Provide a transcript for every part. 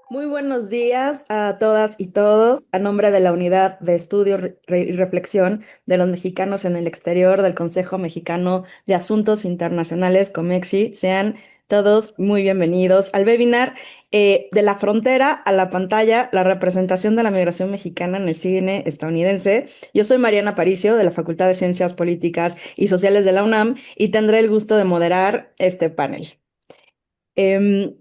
Muy buenos días a todas y todos. A nombre de la Unidad de Estudio y Reflexión de los Mexicanos en el Exterior del Consejo Mexicano de Asuntos Internacionales, COMEXI, sean todos muy bienvenidos al webinar de la frontera a la pantalla, la representación de la migración mexicana en el cine estadounidense. Yo soy Mariana Paricio, de la Facultad de Ciencias Políticas y Sociales de la UNAM, y tendré el gusto de moderar este panel. Em,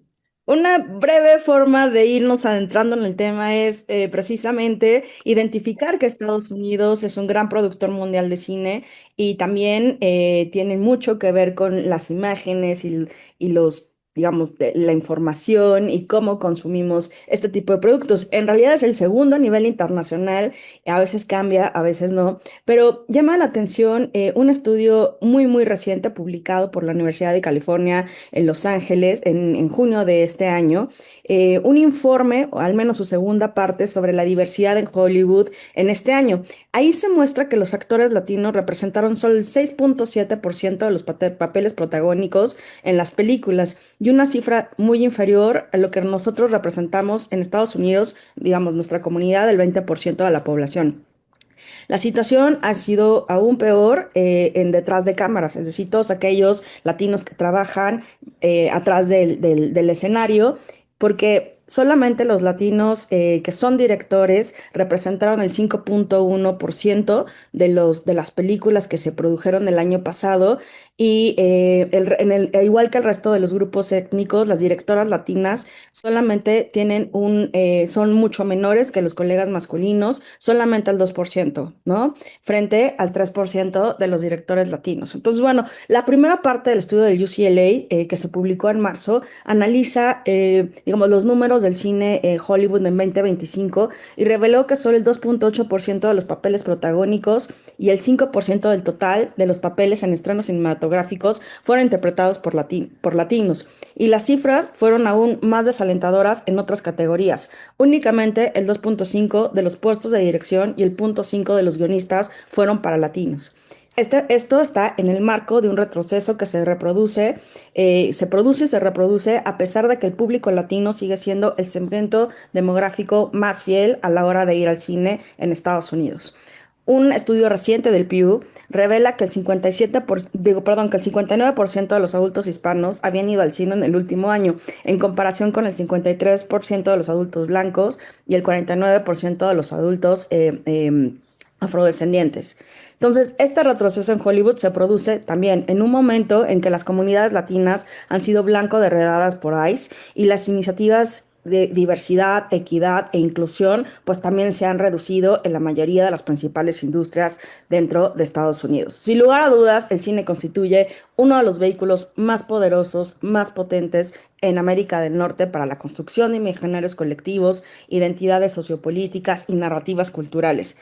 una breve forma de irnos adentrando en el tema es precisamente identificar que Estados Unidos es un gran productor mundial de cine y también tiene mucho que ver con las imágenes y los, digamos, la información y cómo consumimos este tipo de productos. En realidad es el segundo a nivel internacional, a veces cambia, a veces no, pero llama la atención un estudio muy reciente publicado por la Universidad de California en Los Ángeles en junio de este año, un informe, o al menos su segunda parte, sobre la diversidad en Hollywood en este año. Ahí se muestra que los actores latinos representaron solo el 6.7% de los papeles protagónicos en las películas y una cifra muy inferior a lo que nosotros representamos en Estados Unidos, digamos, nuestra comunidad, del 20% de la población. La situación ha sido aún peor en detrás de cámaras, es decir, todos aquellos latinos que trabajan atrás del escenario, porque solamente los latinos que son directores representaron el 5.1% de las películas que se produjeron el año pasado y igual que el resto de los grupos étnicos, las directoras latinas solamente son mucho menores que los colegas masculinos, solamente el 2%, ¿no? Frente al 3% de los directores latinos. Entonces, bueno, la primera parte del estudio del UCLA, que se publicó en marzo, analiza, digamos, los números del cine Hollywood en 2025 y reveló que solo el 2.8% de los papeles protagónicos y el 5% del total de los papeles en estrenos cinematográficos fueron interpretados por latinos. Y las cifras fueron aún más desalentadoras en otras categorías. Únicamente el 2.5 de los puestos de dirección y el 0.5 de los guionistas fueron para latinos. Esto está en el marco de un retroceso que se produce y se reproduce a pesar de que el público latino sigue siendo el segmento demográfico más fiel a la hora de ir al cine en Estados Unidos. Un estudio reciente del Pew revela que que el 59% de los adultos hispanos habían ido al cine en el último año, en comparación con el 53% de los adultos blancos y el 49% de los adultos afrodescendientes. Entonces, este retroceso en Hollywood se produce también en un momento en que las comunidades latinas han sido blanco de redadas por ICE y las iniciativas de diversidad, equidad e inclusión, pues también se han reducido en la mayoría de las principales industrias dentro de Estados Unidos. Sin lugar a dudas, el cine constituye uno de los vehículos más poderosos, más potentes en América del Norte para la construcción de imaginarios colectivos, identidades sociopolíticas y narrativas culturales.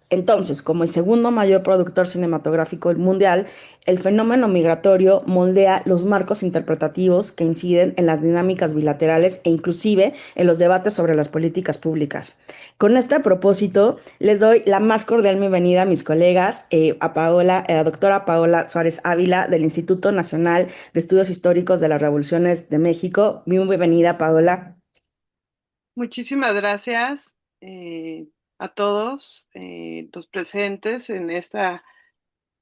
Entonces, como el segundo mayor productor cinematográfico mundial, el fenómeno migratorio moldea los marcos interpretativos que inciden en las dinámicas bilaterales e inclusive en los debates sobre las políticas públicas. Con este propósito, les doy la más cordial bienvenida a mis colegas, a la doctora Paola Suárez Ávila del Instituto Nacional de Estudios Históricos de las Revoluciones de México. Muy bienvenida, Paola. Muchísimas gracias a todos los presentes en esta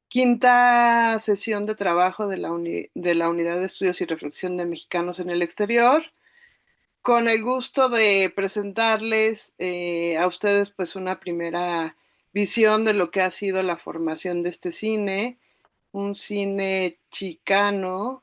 quinta sesión de trabajo de de la Unidad de Estudios y Reflexión de Mexicanos en el Exterior. Con el gusto de presentarles a ustedes pues una primera visión de lo que ha sido la formación de este cine, un cine chicano,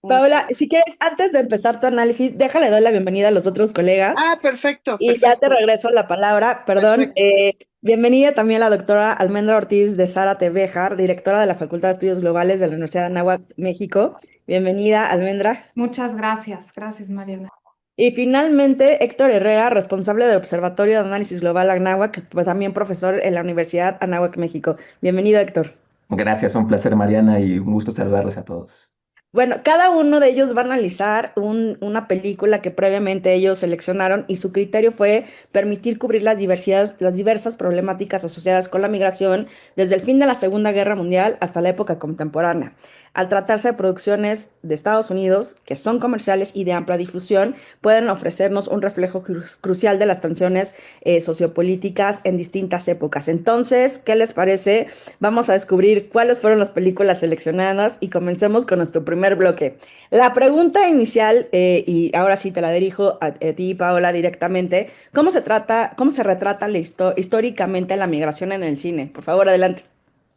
un Paola, cine... si quieres, antes de empezar tu análisis, déjale dar la bienvenida a los otros colegas. Ah, perfecto, Y ya te perfecto, regreso la palabra, perdón. perfecto. Bienvenida también la doctora Almendra Ortiz de Zárate Béjar, directora de la Facultad de Estudios Globales de la Universidad de Anáhuac, México. Bienvenida, Almendra. Muchas gracias, gracias Mariana. Y finalmente, Héctor Herrera, responsable del Observatorio de Análisis Global Anáhuac, pues también profesor en la Universidad Anáhuac, México. Bienvenido, Héctor. Gracias, un placer, Mariana, y un gusto saludarles a todos. Bueno, cada uno de ellos va a analizar una película que previamente ellos seleccionaron y su criterio fue permitir cubrir las diversas problemáticas asociadas con la migración desde el fin de la Segunda Guerra Mundial hasta la época contemporánea. Al tratarse de producciones de Estados Unidos, que son comerciales y de amplia difusión, pueden ofrecernos un reflejo crucial de las tensiones sociopolíticas en distintas épocas. Entonces, ¿qué les parece? Vamos a descubrir cuáles fueron las películas seleccionadas y comencemos con nuestro primer bloque. La pregunta inicial, y ahora sí te la dirijo a ti, Paola, directamente, cómo se retrata históricamente la migración en el cine? Por favor, adelante.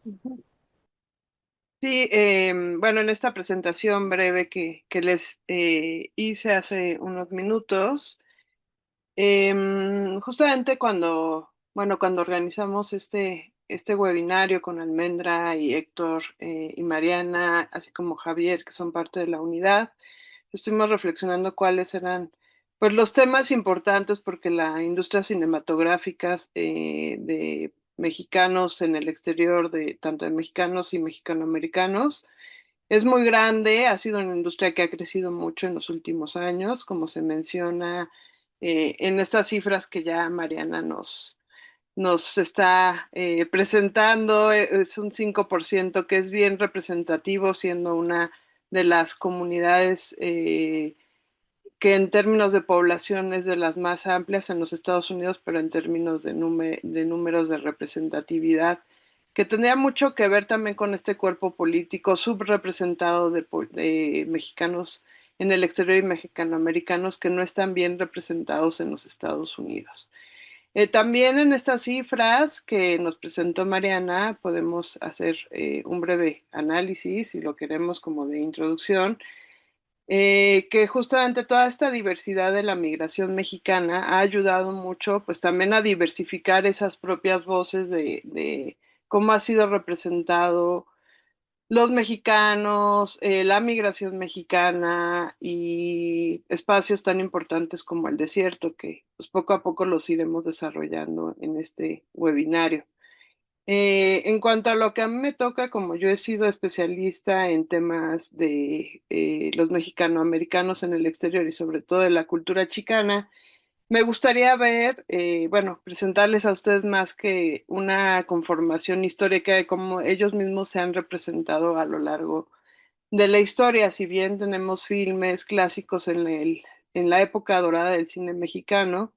Ujú. Sí, bueno, en esta presentación breve que les hice hace unos minutos, justamente cuando organizamos este webinario con Almendra y Héctor y Mariana, así como Javier, que son parte de la unidad, estuvimos reflexionando cuáles eran pues los temas importantes porque la industria cinematográfica de mexicanos en el exterior, de tanto de mexicanos y mexicanoamericanos, es muy grande, ha sido una industria que ha crecido mucho en los últimos años, como se menciona en estas cifras que ya Mariana nos está presentando. Es un 5% que es bien representativo, siendo una de las comunidades que en términos de población es de las más amplias en los Estados Unidos, pero en términos de números de representatividad, que tendría mucho que ver también con este cuerpo político subrepresentado de mexicanos en el exterior y mexicanoamericanos que no están bien representados en los Estados Unidos. También en estas cifras que nos presentó Mariana podemos hacer un breve análisis, si lo queremos como de introducción, que justamente toda esta diversidad de la migración mexicana ha ayudado mucho, pues también a diversificar esas propias voces de cómo ha sido representado los mexicanos, la migración mexicana y espacios tan importantes como el desierto, que pues poco a poco los iremos desarrollando en este webinario. En cuanto a lo que a mí me toca, como yo he sido especialista en temas de los mexicanoamericanos en el exterior y sobre todo de la cultura chicana, me gustaría ver, bueno, presentarles a ustedes más que una conformación histórica de cómo ellos mismos se han representado a lo largo de la historia. Si bien tenemos filmes clásicos en la época dorada del cine mexicano,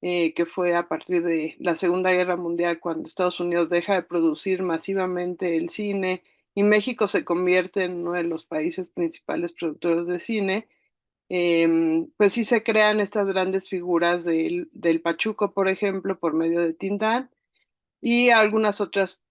que fue a partir de la Segunda Guerra Mundial, cuando Estados Unidos deja de producir masivamente el cine y México se convierte en uno de los países principales productores de cine. Pues sí se crean estas grandes figuras del Pachuco, por ejemplo, por medio de Tintán, y algunas otras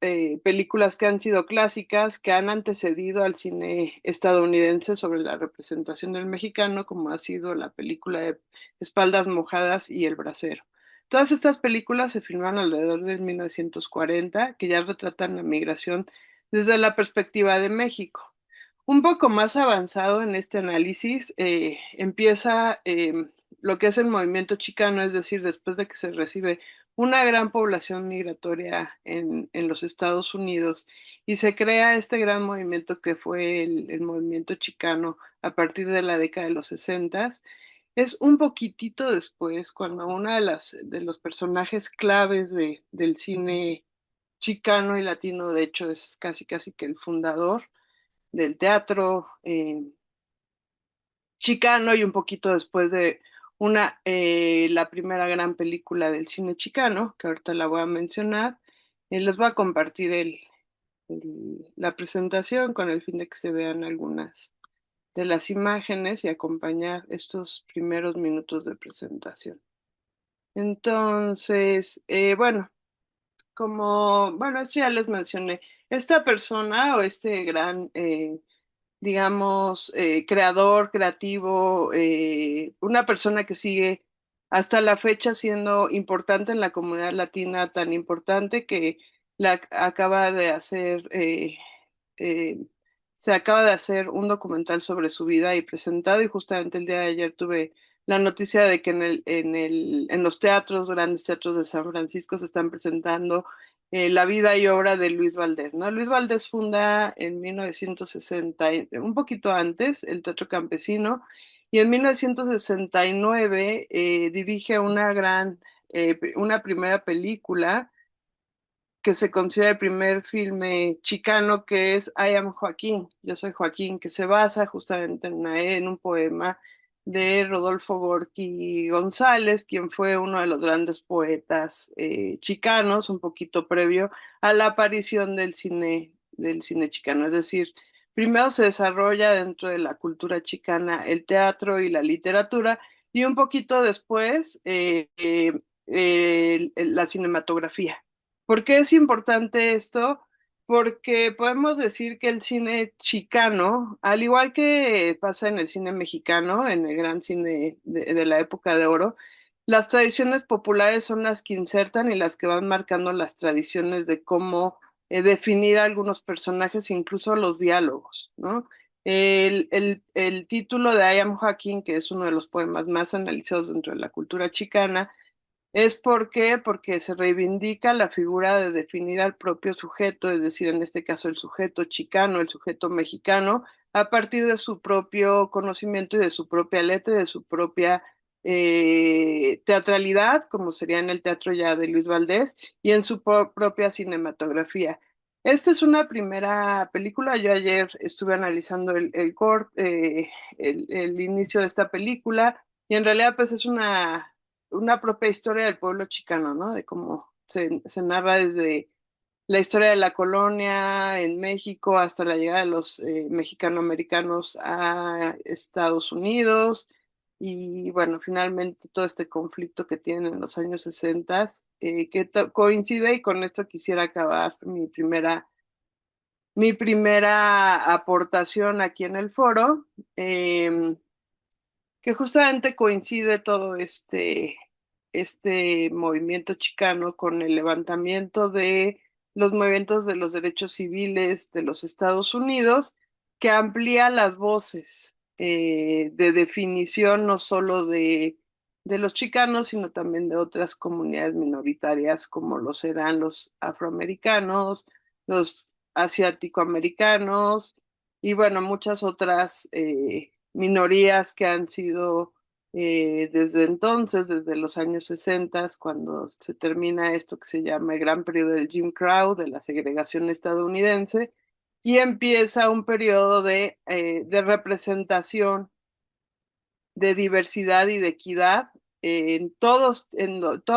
películas que han sido clásicas, que han antecedido al cine estadounidense sobre la representación del mexicano, como ha sido la película de Espaldas Mojadas y El Bracero. Todas estas películas se filmaron alrededor del 1940, que ya retratan la migración desde la perspectiva de México. Un poco más avanzado en este análisis, empieza lo que es el movimiento chicano, es decir, después de que se recibe una gran población migratoria en los Estados Unidos y se crea este gran movimiento que fue el movimiento chicano a partir de la década de los 60. Es un poquitito después cuando una de los personajes claves del cine chicano y latino, de hecho es casi casi que el fundador del teatro chicano, y un poquito después de la primera gran película del cine chicano, que ahorita la voy a mencionar. Les voy a compartir la presentación con el fin de que se vean algunas de las imágenes y acompañar estos primeros minutos de presentación. Entonces, bueno, bueno, esto ya les mencioné, esta persona o este gran digamos, creador, creativo, una persona que sigue hasta la fecha siendo importante en la comunidad latina, tan importante que acaba de hacer, eh, se acaba de hacer un documental sobre su vida y presentado, y justamente el día de ayer tuve la noticia de que en los teatros, grandes teatros de San Francisco, se están presentando la vida y obra de Luis Valdés, ¿no? Luis Valdés funda en 1960, un poquito antes, el Teatro Campesino, y en 1969 dirige una primera película que se considera el primer filme chicano, que es I Am Joaquín, Yo Soy Joaquín, que se basa justamente en un poema de Rodolfo Gorky González, quien fue uno de los grandes poetas chicanos, un poquito previo a la aparición del cine chicano. Es decir, primero se desarrolla dentro de la cultura chicana el teatro y la literatura, y un poquito después la cinematografía. ¿Por qué es importante esto? Porque podemos decir que el cine chicano, al igual que pasa en el cine mexicano, en el gran cine de la época de oro, las tradiciones populares son las que insertan y las que van marcando las tradiciones de cómo definir a algunos personajes, incluso los diálogos, ¿no? El título de I Am Joaquín, que es uno de los poemas más analizados dentro de la cultura chicana, es porque se reivindica la figura de definir al propio sujeto, es decir, en este caso el sujeto chicano, el sujeto mexicano, a partir de su propio conocimiento y de su propia letra y de su propia teatralidad, como sería en el teatro ya de Luis Valdés, y en su propia cinematografía. Esta es una primera película. Yo ayer estuve analizando el inicio de esta película, y en realidad pues es una propia historia del pueblo chicano, ¿no? De cómo se narra desde la historia de la colonia en México hasta la llegada de los mexicanoamericanos a Estados Unidos, y bueno, finalmente todo este conflicto que tienen en los años 60, que coincide, y con esto quisiera acabar mi primera aportación aquí en el foro. Que justamente coincide todo este movimiento chicano con el levantamiento de los movimientos de los derechos civiles de los Estados Unidos, que amplía las voces de definición no solo de los chicanos, sino también de otras comunidades minoritarias, como lo serán los afroamericanos, los asiático-americanos, y bueno, muchas otras minorías que han sido desde entonces, desde los años 60, cuando se termina esto que se llama el gran periodo del Jim Crow, de la segregación estadounidense, y empieza un periodo de representación, de diversidad y de equidad todos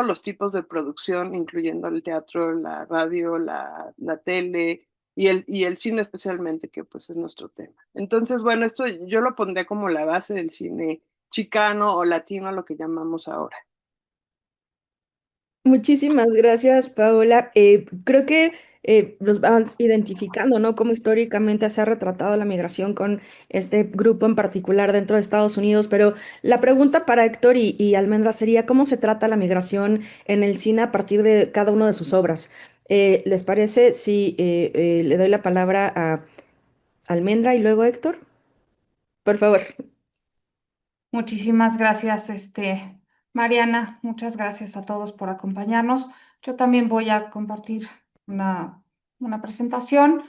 los tipos de producción, incluyendo el teatro, la radio, la tele y el cine especialmente, que pues es nuestro tema. Entonces, bueno, esto yo lo pondría como la base del cine chicano o latino, lo que llamamos ahora. Muchísimas gracias, Paola. Creo que los vamos identificando, ¿no? Cómo históricamente se ha retratado la migración con este grupo en particular dentro de Estados Unidos. Pero la pregunta para Héctor y Almendra sería, ¿cómo se trata la migración en el cine a partir de cada una de sus obras? ¿Les parece si le doy la palabra a Almendra y luego Héctor? Por favor. Muchísimas gracias, Mariana. Muchas gracias a todos por acompañarnos. Yo también voy a compartir una, una presentación.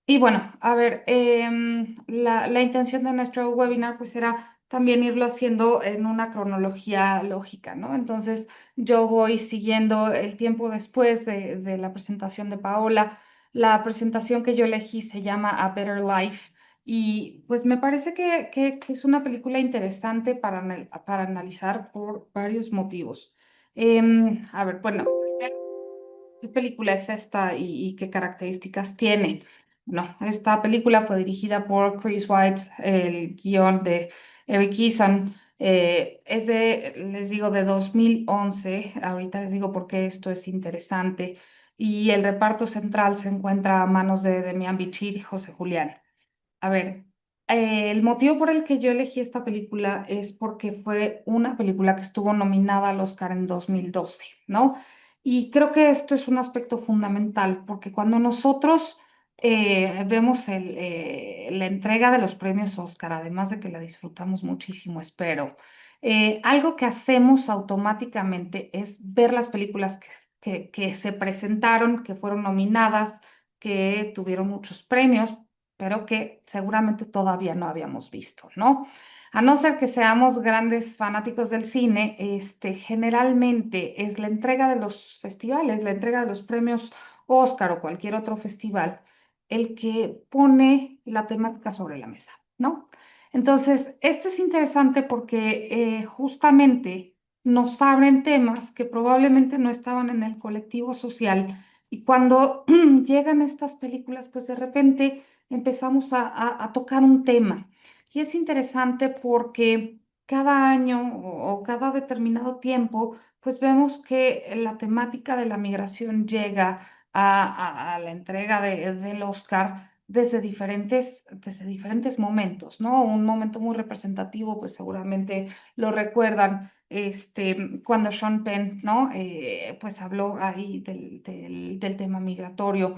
Y bueno, a ver, la intención de nuestro webinar pues era también irlo haciendo en una cronología lógica, ¿no? Entonces yo voy siguiendo el tiempo después de la presentación de Paola. La presentación que yo elegí se llama A Better Life, y pues me parece que es una película interesante para analizar por varios motivos. A ver, bueno, ¿qué película es esta y qué características tiene? No, esta película fue dirigida por Chris White, el guión de Eric Eason. Es les digo, de 2011. Ahorita les digo por qué esto es interesante. Y el reparto central se encuentra a manos de Demian Bichir y José Julián. A ver, el motivo por el que yo elegí esta película es porque fue una película que estuvo nominada al Oscar en 2012, ¿no? Y creo que esto es un aspecto fundamental, porque cuando nosotros vemos la entrega de los premios Oscar, además de que la disfrutamos muchísimo, espero, algo que hacemos automáticamente es ver las películas que se presentaron, que fueron nominadas, que tuvieron muchos premios, pero que seguramente todavía no habíamos visto, ¿no? A no ser que seamos grandes fanáticos del cine, generalmente es la entrega de los festivales, la entrega de los premios Oscar o cualquier otro festival, el que pone la temática sobre la mesa, ¿no? Entonces, esto es interesante porque justamente nos abren temas que probablemente no estaban en el colectivo social y cuando llegan estas películas, pues de repente empezamos a tocar un tema. Y es interesante porque cada año o cada determinado tiempo, pues vemos que la temática de la migración llega a la entrega del Oscar desde diferentes momentos, ¿no? Un momento muy representativo, pues seguramente lo recuerdan, cuando Sean Penn, ¿no? Pues habló ahí del tema migratorio,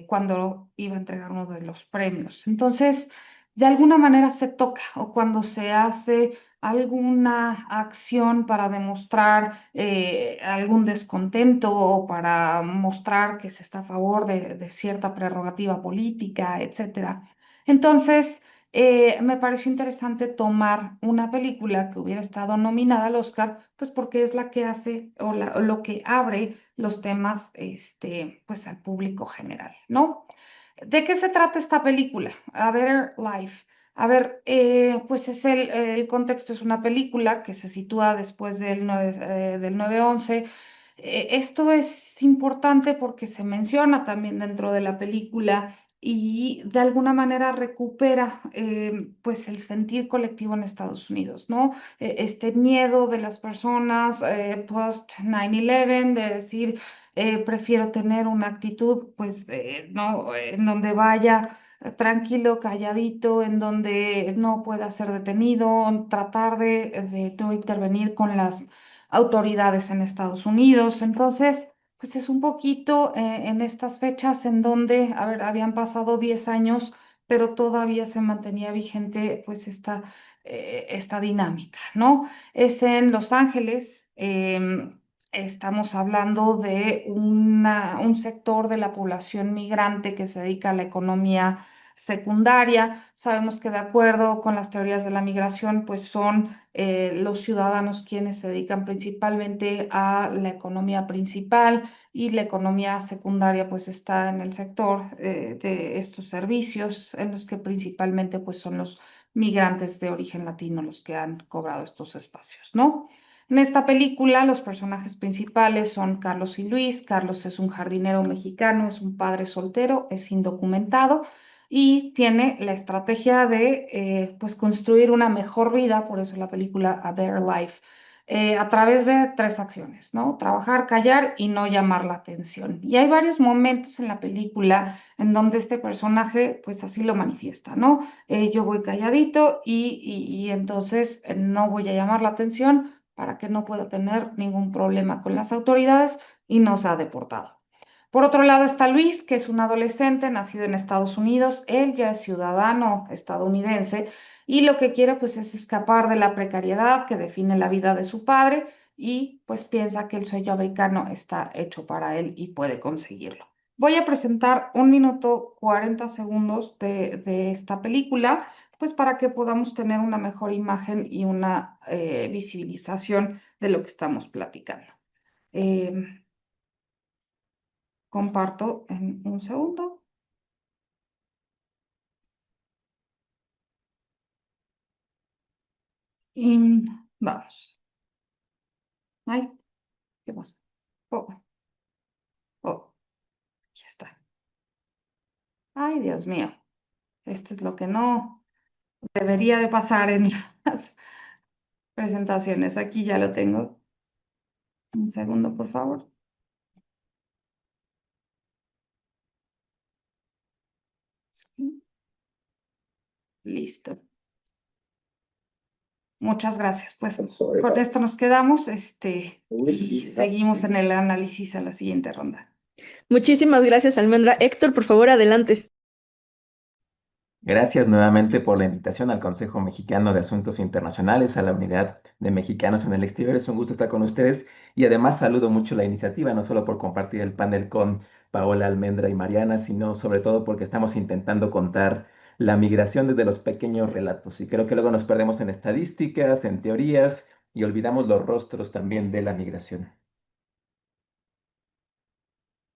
cuando iba a entregar uno de los premios. Entonces, de alguna manera se toca o cuando se hace alguna acción para demostrar algún descontento o para mostrar que se está a favor de cierta prerrogativa política, etcétera. Entonces, me pareció interesante tomar una película que hubiera estado nominada al Oscar, pues porque es la que hace o lo que abre los temas, pues al público general, ¿no? ¿De qué se trata esta película? A Better Life. A ver, pues el contexto es una película que se sitúa después del 9/11. Esto es importante porque se menciona también dentro de la película y de alguna manera recupera pues el sentir colectivo en Estados Unidos, ¿no? Este miedo de las personas post 9/11 de decir prefiero tener una actitud, pues, no, en donde vaya tranquilo, calladito, en donde no pueda ser detenido, tratar de no intervenir con las autoridades en Estados Unidos. Entonces, pues es un poquito en estas fechas en donde, a ver, habían pasado 10 años, pero todavía se mantenía vigente, pues, esta dinámica, ¿no? Es en Los Ángeles. Estamos hablando de un sector de la población migrante que se dedica a la economía secundaria. Sabemos que de acuerdo con las teorías de la migración, pues son los ciudadanos quienes se dedican principalmente a la economía principal y la economía secundaria pues está en el sector de estos servicios en los que principalmente pues son los migrantes de origen latino los que han cobrado estos espacios, ¿no? En esta película, los personajes principales son Carlos y Luis. Carlos es un jardinero mexicano, es un padre soltero, es indocumentado y tiene la estrategia de pues construir una mejor vida, por eso la película A Better Life, a través de tres acciones, ¿no? Trabajar, callar y no llamar la atención. Y hay varios momentos en la película en donde este personaje pues así lo manifiesta, ¿no? Yo voy calladito y entonces no voy a llamar la atención para que no pueda tener ningún problema con las autoridades y no sea deportado. Por otro lado está Luis, que es un adolescente nacido en Estados Unidos. Él ya es ciudadano estadounidense y lo que quiere pues es escapar de la precariedad que define la vida de su padre y pues piensa que el sueño americano está hecho para él y puede conseguirlo. Voy a presentar 1 minuto 40 segundos de esta película, pues para que podamos tener una mejor imagen y una visibilización de lo que estamos platicando. Em, Comparto en un segundo. Y vamos. Ay, ¿qué pasa? Oh, oh, aquí está. Ay, Dios mío. Esto es lo que no debería de pasar en las presentaciones. Aquí ya lo tengo. Un segundo, por favor. Sí, listo. Muchas gracias. Pues con esto nos quedamos, y seguimos en el análisis a la siguiente ronda. Muchísimas gracias, Almendra. Héctor, por favor, adelante. Gracias nuevamente por la invitación al Consejo Mexicano de Asuntos Internacionales, a la Unidad de Mexicanos en el Exterior. Es un gusto estar con ustedes y además saludo mucho la iniciativa, no solo por compartir el panel con Paola, Almendra y Mariana, sino sobre todo porque estamos intentando contar la migración desde los pequeños relatos. Y creo que luego nos perdemos en estadísticas, en teorías y olvidamos los rostros también de la migración.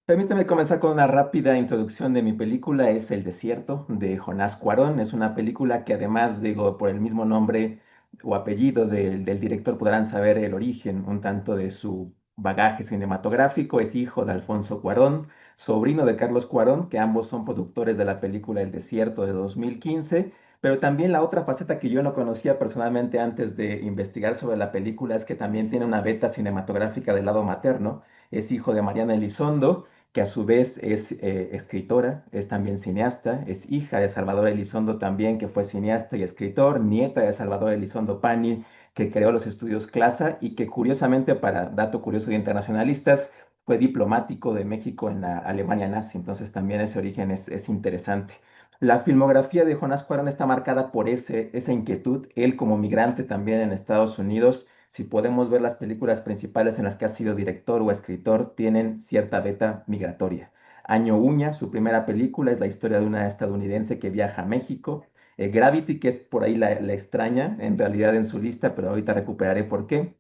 Permítame comenzar con una rápida introducción de mi película. Es El desierto, de Jonás Cuarón. Es una película que además, digo, por el mismo nombre o apellido del director podrán saber el origen un tanto de su bagaje cinematográfico. Es hijo de Alfonso Cuarón, sobrino de Carlos Cuarón, que ambos son productores de la película El desierto de 2015. Pero también la otra faceta que yo no conocía personalmente antes de investigar sobre la película es que también tiene una beta cinematográfica del lado materno. Es hijo de Mariana Elizondo, que a su vez es escritora, es también cineasta, es hija de Salvador Elizondo también, que fue cineasta y escritor, nieta de Salvador Elizondo Pani, que creó los estudios CLASA y que curiosamente, para dato curioso de internacionalistas, fue diplomático de México en la Alemania nazi, entonces también ese origen es interesante. La filmografía de Jonás Cuarón está marcada por esa inquietud, él como migrante también en Estados Unidos. Si podemos ver las películas principales en las que ha sido director o escritor, tienen cierta beta migratoria. Año Uña, su primera película, es la historia de una estadounidense que viaja a México. Gravity, que es por ahí la extraña, en realidad en su lista, pero ahorita recuperaré por qué.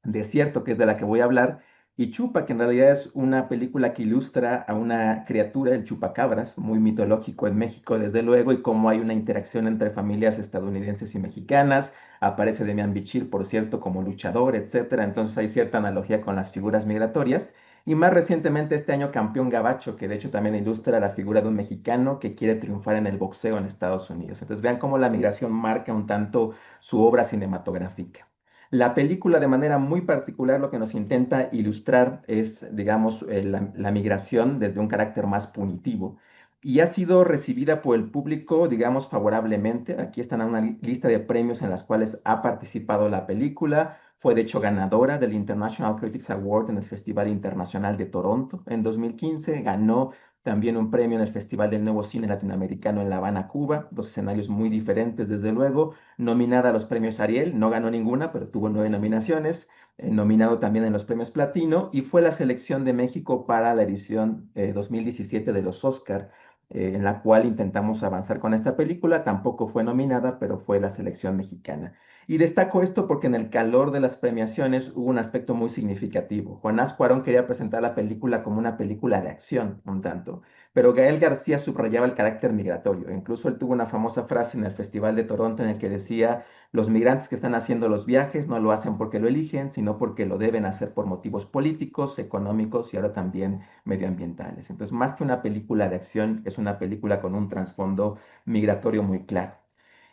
Desierto, que es de la que voy a hablar. Y Chupa, que en realidad es una película que ilustra a una criatura, el chupacabras, muy mitológico en México, desde luego, y cómo hay una interacción entre familias estadounidenses y mexicanas. Aparece Demian Bichir, por cierto, como luchador, etcétera. Entonces hay cierta analogía con las figuras migratorias. Y más recientemente este año Campeón Gabacho, que de hecho también ilustra la figura de un mexicano que quiere triunfar en el boxeo en Estados Unidos. Entonces vean cómo la migración marca un tanto su obra cinematográfica. La película de manera muy particular lo que nos intenta ilustrar es, digamos, la migración desde un carácter más punitivo y ha sido recibida por el público, digamos, favorablemente. Aquí están una lista de premios en las cuales ha participado la película. Fue de hecho ganadora del International Critics Award en el Festival Internacional de Toronto en 2015. Ganó también un premio en el Festival del Nuevo Cine Latinoamericano en La Habana, Cuba. Dos escenarios muy diferentes, desde luego. Nominada a los premios Ariel, no ganó ninguna, pero tuvo 9 nominaciones. Nominado también en los premios Platino y fue la selección de México para la edición 2017 de los Oscar, en la cual intentamos avanzar con esta película. Tampoco fue nominada, pero fue la selección mexicana. Y destaco esto porque en el calor de las premiaciones hubo un aspecto muy significativo. Jonás Cuarón quería presentar la película como una película de acción, un tanto, pero Gael García subrayaba el carácter migratorio. Incluso él tuvo una famosa frase en el Festival de Toronto en el que decía: los migrantes que están haciendo los viajes no lo hacen porque lo eligen, sino porque lo deben hacer por motivos políticos, económicos y ahora también medioambientales. Entonces, más que una película de acción, es una película con un trasfondo migratorio muy claro.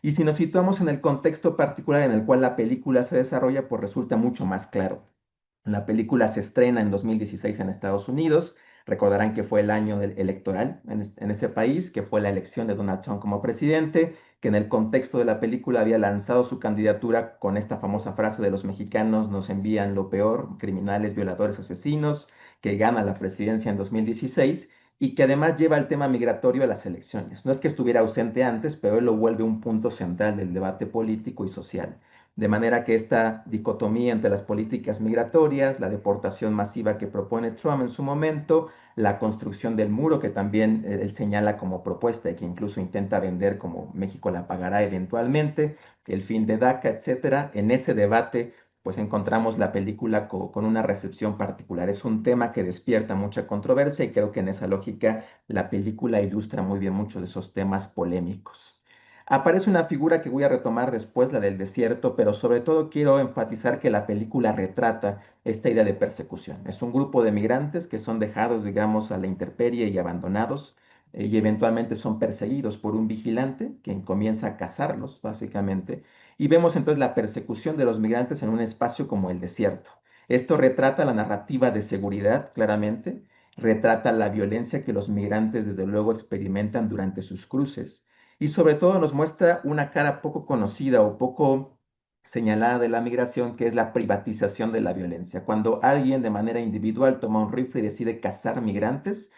Y si nos situamos en el contexto particular en el cual la película se desarrolla, pues resulta mucho más claro. La película se estrena en 2016 en Estados Unidos. Recordarán que fue el año electoral en ese país, que fue la elección de Donald Trump como presidente, que en el contexto de la película había lanzado su candidatura con esta famosa frase de los mexicanos nos envían lo peor, criminales, violadores, asesinos, que gana la presidencia en 2016 y que además lleva el tema migratorio a las elecciones. No es que estuviera ausente antes, pero él lo vuelve un punto central del debate político y social. De manera que esta dicotomía entre las políticas migratorias, la deportación masiva que propone Trump en su momento, la construcción del muro que también él señala como propuesta y que incluso intenta vender como México la pagará eventualmente, el fin de DACA, etcétera, en ese debate pues encontramos la película con una recepción particular. Es un tema que despierta mucha controversia y creo que en esa lógica la película ilustra muy bien muchos de esos temas polémicos. Aparece una figura que voy a retomar después, la del desierto, pero sobre todo quiero enfatizar que la película retrata esta idea de persecución. Es un grupo de migrantes que son dejados, digamos, a la intemperie y abandonados, y eventualmente son perseguidos por un vigilante quien comienza a cazarlos, básicamente, y vemos entonces la persecución de los migrantes en un espacio como el desierto. Esto retrata la narrativa de seguridad, claramente, retrata la violencia que los migrantes desde luego experimentan durante sus cruces y sobre todo nos muestra una cara poco conocida o poco señalada de la migración, que es la privatización de la violencia. Cuando alguien de manera individual toma un rifle y decide cazar migrantes,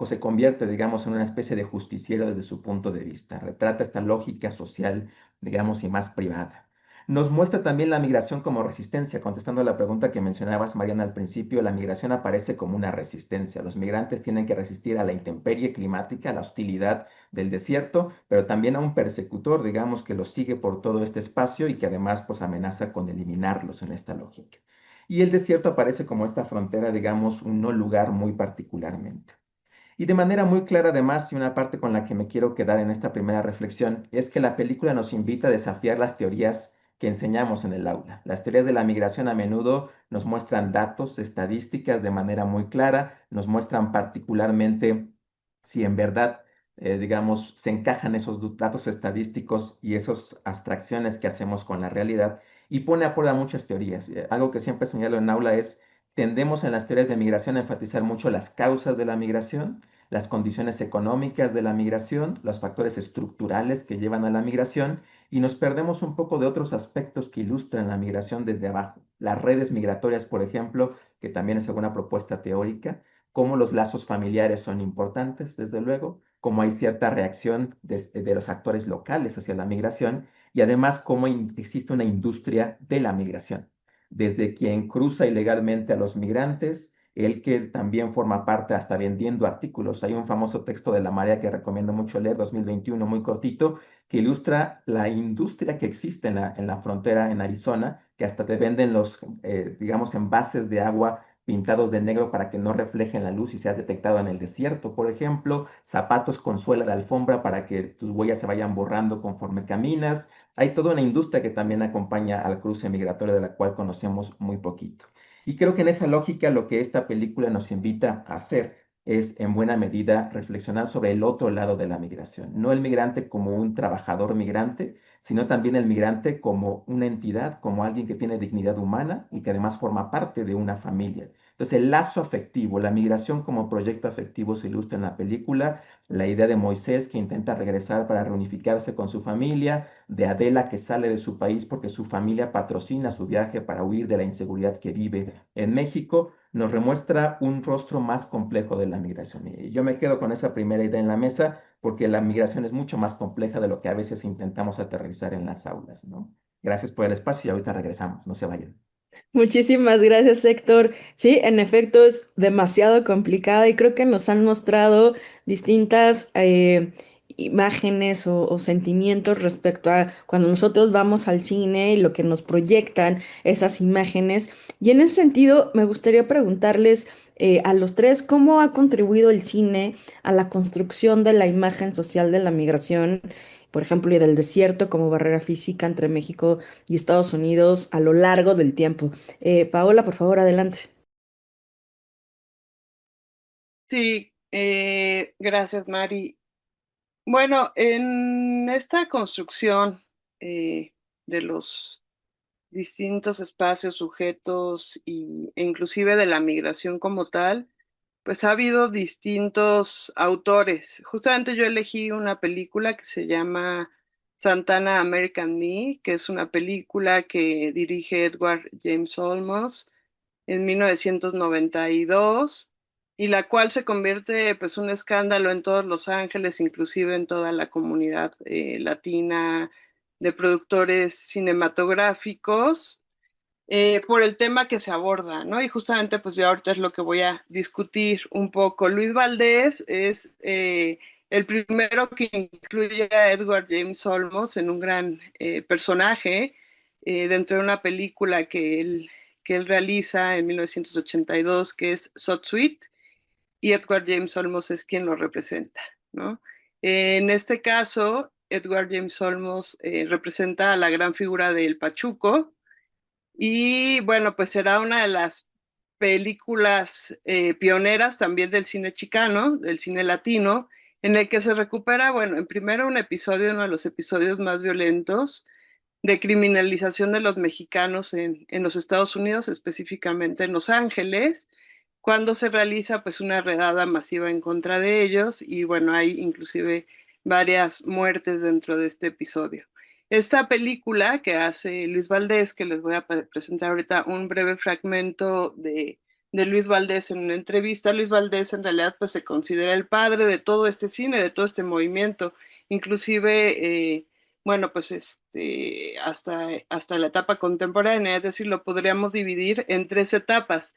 se convierte, digamos, en una especie de justiciero desde su punto de vista. Retrata esta lógica social, digamos, y más privada. Nos muestra también la migración como resistencia. Contestando a la pregunta que mencionabas, Mariana, al principio, la migración aparece como una resistencia. Los migrantes tienen que resistir a la intemperie climática, a la hostilidad del desierto, pero también a un persecutor, digamos, que los sigue por todo este espacio y que además pues amenaza con eliminarlos en esta lógica. Y el desierto aparece como esta frontera, digamos, un no lugar muy particularmente. Y de manera muy clara, además, y una parte con la que me quiero quedar en esta primera reflexión, es que la película nos invita a desafiar las teorías que enseñamos en el aula. Las teorías de la migración a menudo nos muestran datos, estadísticas de manera muy clara, nos muestran particularmente si en verdad, digamos, se encajan esos datos estadísticos y esas abstracciones que hacemos con la realidad y pone a prueba muchas teorías. Algo que siempre señalo en aula es tendemos en las teorías de migración a enfatizar mucho las causas de la migración, las condiciones económicas de la migración, los factores estructurales que llevan a la migración y nos perdemos un poco de otros aspectos que ilustran la migración desde abajo. Las redes migratorias, por ejemplo, que también es alguna propuesta teórica, cómo los lazos familiares son importantes, desde luego, cómo hay cierta reacción de los actores locales hacia la migración y además cómo existe una industria de la migración desde quien cruza ilegalmente a los migrantes, el que también forma parte hasta vendiendo artículos. Hay un famoso texto de La Marea que recomiendo mucho leer, 2021, muy cortito, que ilustra la industria que existe en la frontera en Arizona, que hasta te venden los, digamos, envases de agua pintados de negro para que no reflejen la luz y seas detectado en el desierto, por ejemplo, zapatos con suela de alfombra para que tus huellas se vayan borrando conforme caminas, hay toda una industria que también acompaña al cruce migratorio de la cual conocemos muy poquito. Y creo que en esa lógica lo que esta película nos invita a hacer es en buena medida reflexionar sobre el otro lado de la migración. No el migrante como un trabajador migrante, sino también el migrante como una entidad, como alguien que tiene dignidad humana y que además forma parte de una familia. Entonces el lazo afectivo, la migración como proyecto afectivo se ilustra en la película, la idea de Moisés que intenta regresar para reunificarse con su familia, de Adela que sale de su país porque su familia patrocina su viaje para huir de la inseguridad que vive en México, nos remuestra un rostro más complejo de la migración. Y yo me quedo con esa primera idea en la mesa porque la migración es mucho más compleja de lo que a veces intentamos aterrizar en las aulas, ¿no? Gracias por el espacio y ahorita regresamos, no se vayan. Muchísimas gracias, Héctor. Sí, en efecto es demasiado complicada y creo que nos han mostrado distintas imágenes o sentimientos respecto a cuando nosotros vamos al cine y lo que nos proyectan esas imágenes. Y en ese sentido, me gustaría preguntarles a los tres cómo ha contribuido el cine a la construcción de la imagen social de la migración, por ejemplo, y del desierto como barrera física entre México y Estados Unidos a lo largo del tiempo. Paola, por favor, adelante. Sí, gracias, Mari. Bueno, en esta construcción de los distintos espacios, sujetos e inclusive de la migración como tal, pues ha habido distintos autores. Justamente yo elegí una película que se llama Santana American Me, que es una película que dirige Edward James Olmos en 1992 y la cual se convierte pues un escándalo en todos Los Ángeles, inclusive en toda la comunidad latina de productores cinematográficos por el tema que se aborda, ¿no? Y justamente pues yo ahorita es lo que voy a discutir un poco. Luis Valdés es el primero que incluye a Edward James Olmos en un gran personaje dentro de una película que él realiza en 1982 que es So Sweet y Edward James Olmos es quien lo representa, ¿no? En este caso, Edward James Olmos representa a la gran figura del Pachuco, y bueno, pues será una de las películas pioneras también del cine chicano, del cine latino, en el que se recupera, bueno, en primero un episodio, uno de los episodios más violentos de criminalización de los mexicanos en los Estados Unidos, específicamente en Los Ángeles, cuando se realiza pues una redada masiva en contra de ellos y bueno, hay inclusive varias muertes dentro de este episodio. Esta película que hace Luis Valdés, que les voy a presentar ahorita un breve fragmento de Luis Valdés en una entrevista. Luis Valdés en realidad pues se considera el padre de todo este cine, de todo este movimiento, inclusive bueno, pues hasta la etapa contemporánea, es decir, lo podríamos dividir en tres etapas.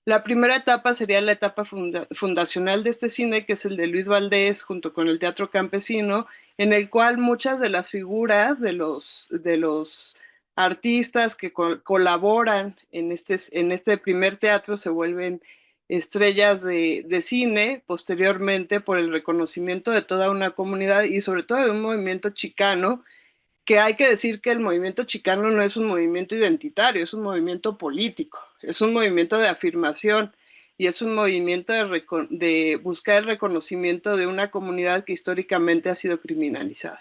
La primera etapa sería la etapa fundacional de este cine, que es el de Luis Valdés junto con el Teatro Campesino, en el cual muchas de las figuras de los artistas que colaboran en este primer teatro se vuelven estrellas de cine posteriormente por el reconocimiento de toda una comunidad y sobre todo de un movimiento chicano, que hay que decir que el movimiento chicano no es un movimiento identitario, es un movimiento político, es un movimiento de afirmación y es un movimiento de buscar el reconocimiento de una comunidad que históricamente ha sido criminalizada.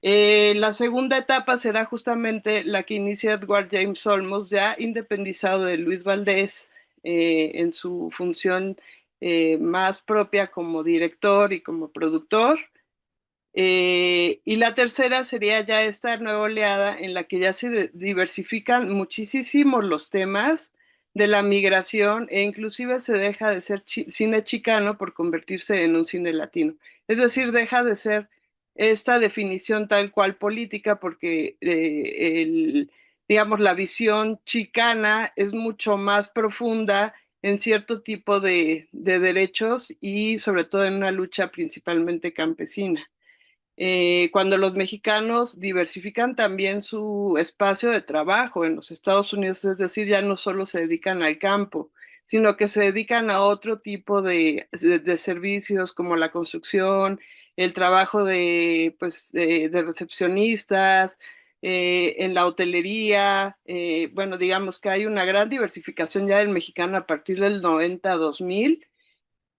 La segunda etapa será justamente la que inicia Edward James Olmos, ya independizado de Luis Valdés, en su función más propia como director y como productor. Y la tercera sería ya esta nueva oleada en la que ya se diversifican muchísimo los temas de la migración e inclusive se deja de ser cine chicano por convertirse en un cine latino. Es decir, deja de ser esta definición tal cual política porque digamos, la visión chicana es mucho más profunda en cierto tipo de derechos y sobre todo en una lucha principalmente campesina. Cuando los mexicanos diversifican también su espacio de trabajo en los Estados Unidos, es decir, ya no solo se dedican al campo, sino que se dedican a otro tipo de servicios como la construcción, el trabajo de recepcionistas, en la hotelería. Bueno, digamos que hay una gran diversificación ya del mexicano a partir del 90-2000.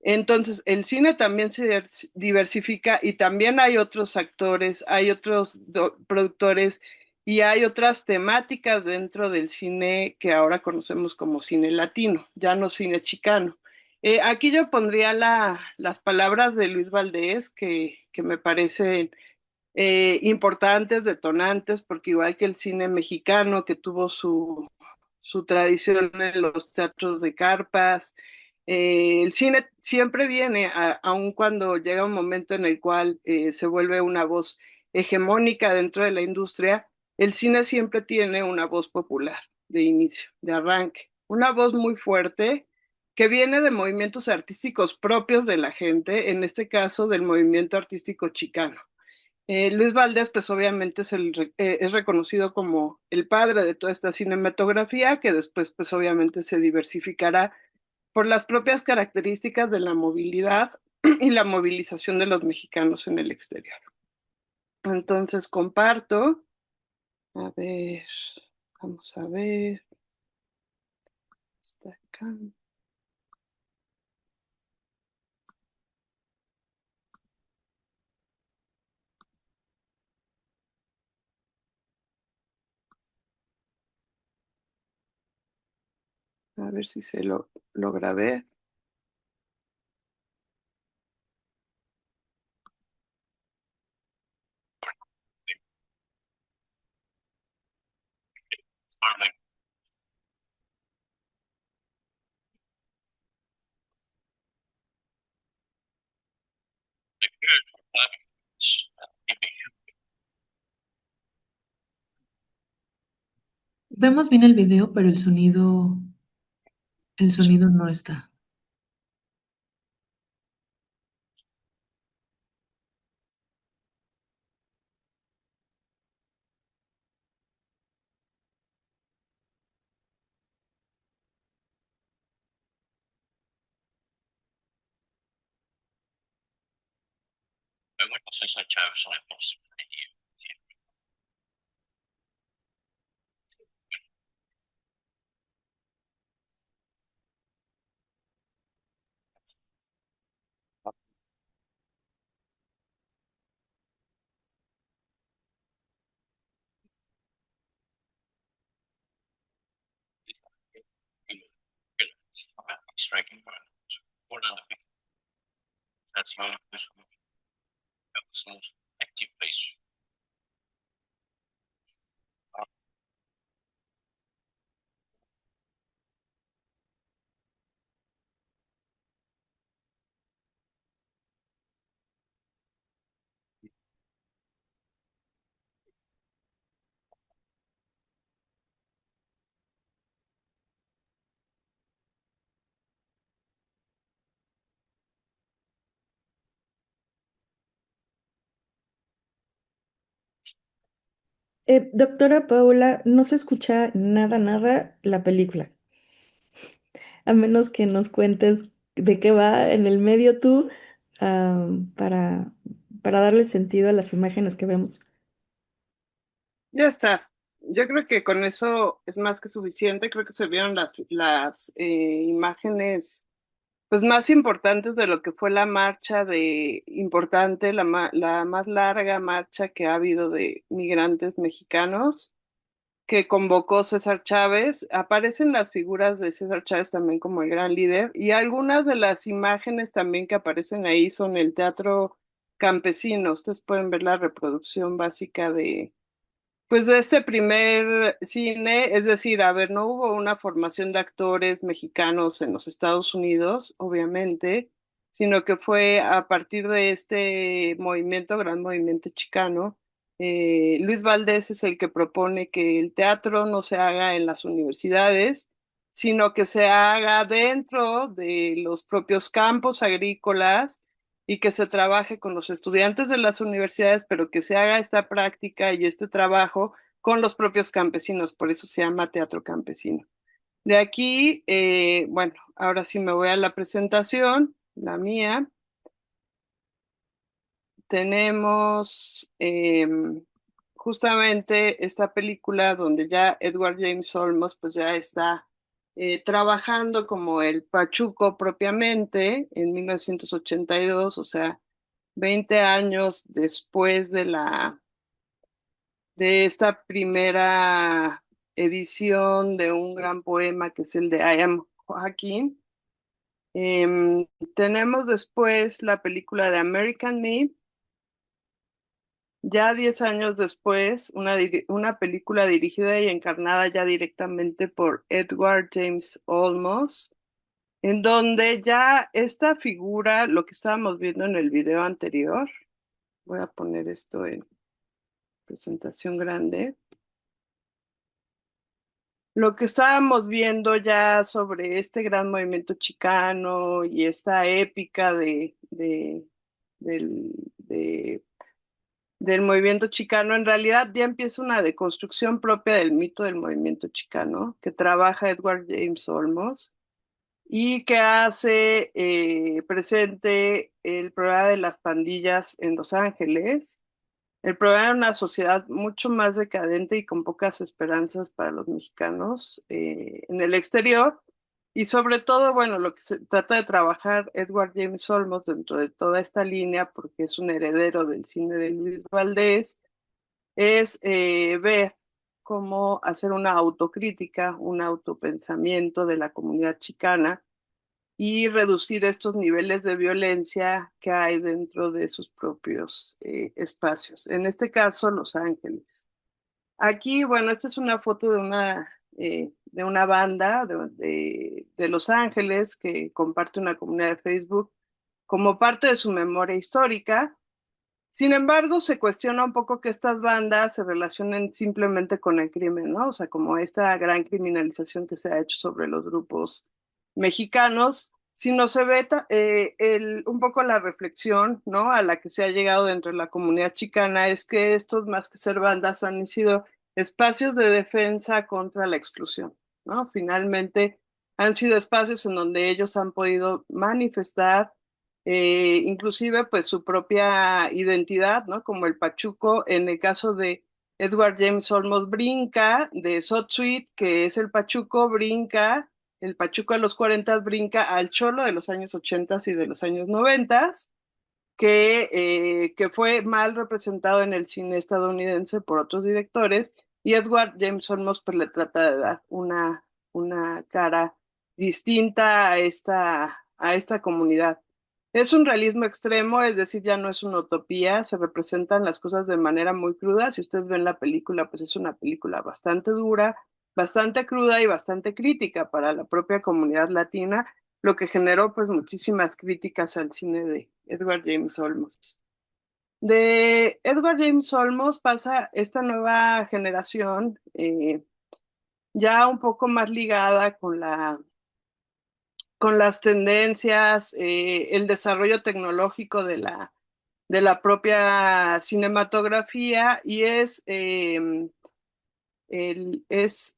Entonces, el cine también se diversifica y también hay otros actores, hay otros productores y hay otras temáticas dentro del cine que ahora conocemos como cine latino, ya no cine chicano. Aquí yo pondría las palabras de Luis Valdés, que me parecen importantes, detonantes, porque igual que el cine mexicano, que tuvo su tradición en los teatros de carpas, el cine siempre viene, aun cuando llega un momento en el cual se vuelve una voz hegemónica dentro de la industria, el cine siempre tiene una voz popular de inicio, de arranque, una voz muy fuerte que viene de movimientos artísticos propios de la gente, en este caso del movimiento artístico chicano. Luis Valdés, pues obviamente es reconocido como el padre de toda esta cinematografía, que después, pues obviamente se diversificará por las propias características de la movilidad y la movilización de los mexicanos en el exterior. Entonces comparto, a ver, vamos a ver, está acá. A ver si se lo logra ver. Vemos bien el video, pero el sonido no está. Doctora Paula, no se escucha nada, nada la película, a menos que nos cuentes de qué va en el medio tú, ah, para, para darle sentido a las imágenes que vemos. Ya está. Yo creo que con eso es más que suficiente. Creo que se vieron las imágenes pues más importantes de lo que fue la marcha de importante, la más larga marcha que ha habido de migrantes mexicanos que convocó César Chávez. Aparecen las figuras de César Chávez también como el gran líder y algunas de las imágenes también que aparecen ahí son el teatro campesino. Ustedes pueden ver la reproducción básica de pues de este primer cine, es decir, a ver, no hubo una formación de actores mexicanos en los Estados Unidos, obviamente, sino que fue a partir de este movimiento, gran movimiento chicano. Luis Valdés es el que propone que el teatro no se haga en las universidades, sino que se haga dentro de los propios campos agrícolas y que se trabaje con los estudiantes de las universidades, pero que se haga esta práctica y este trabajo con los propios campesinos, por eso se llama teatro campesino. De aquí, bueno, ahora sí me voy a la presentación, la mía. Tenemos justamente esta película donde ya Edward James Olmos pues ya está trabajando como el Pachuco propiamente en 1982, o sea, 20 años después de esta primera edición de un gran poema que es el de I Am Joaquín. Tenemos después la película de American Me, ya 10 años después, una película dirigida y encarnada ya directamente por Edward James Olmos, en donde ya esta figura, lo que estábamos viendo en el video anterior, voy a poner esto en presentación grande. Lo que estábamos viendo ya sobre este gran movimiento chicano y esta épica del, de- del movimiento chicano, en realidad ya empieza una deconstrucción propia del mito del movimiento chicano que trabaja Edward James Olmos y que hace presente el problema de las pandillas en Los Ángeles, el problema de una sociedad mucho más decadente y con pocas esperanzas para los mexicanos en el exterior. Y sobre todo, bueno, lo que se trata de trabajar Edward James Olmos dentro de toda esta línea, porque es un heredero del cine de Luis Valdés, es ver cómo hacer una autocrítica, un autopensamiento de la comunidad chicana y reducir estos niveles de violencia que hay dentro de sus propios espacios. En este caso, Los Ángeles. Aquí, bueno, esta es una foto de una banda de Los Ángeles que comparte una comunidad de Facebook como parte de su memoria histórica. Sin embargo, se cuestiona un poco que estas bandas se relacionen simplemente con el crimen, ¿no? O sea, como esta gran criminalización que se ha hecho sobre los grupos mexicanos, sino se ve un poco la reflexión, ¿no? A la que se ha llegado dentro de la comunidad chicana es que estos, más que ser bandas, han sido espacios de defensa contra la exclusión, ¿no? Finalmente han sido espacios en donde ellos han podido manifestar inclusive pues su propia identidad, ¿no? Como el Pachuco, en el caso de Edward James Olmos brinca de Sotsuit, que es el Pachuco, brinca, el Pachuco a los 40 brinca al Cholo de los años 80 y de los años 90, que fue mal representado en el cine estadounidense por otros directores, y Edward James Olmos pues le trata de dar una cara distinta a esta comunidad. Es un realismo extremo, es decir, ya no es una utopía, se representan las cosas de manera muy cruda. Si ustedes ven la película, pues es una película bastante dura, bastante cruda y bastante crítica para la propia comunidad latina, lo que generó pues muchísimas críticas al cine de Edward James Olmos. De Edward James Olmos pasa esta nueva generación, ya un poco más ligada con las tendencias, el desarrollo tecnológico de la propia cinematografía, y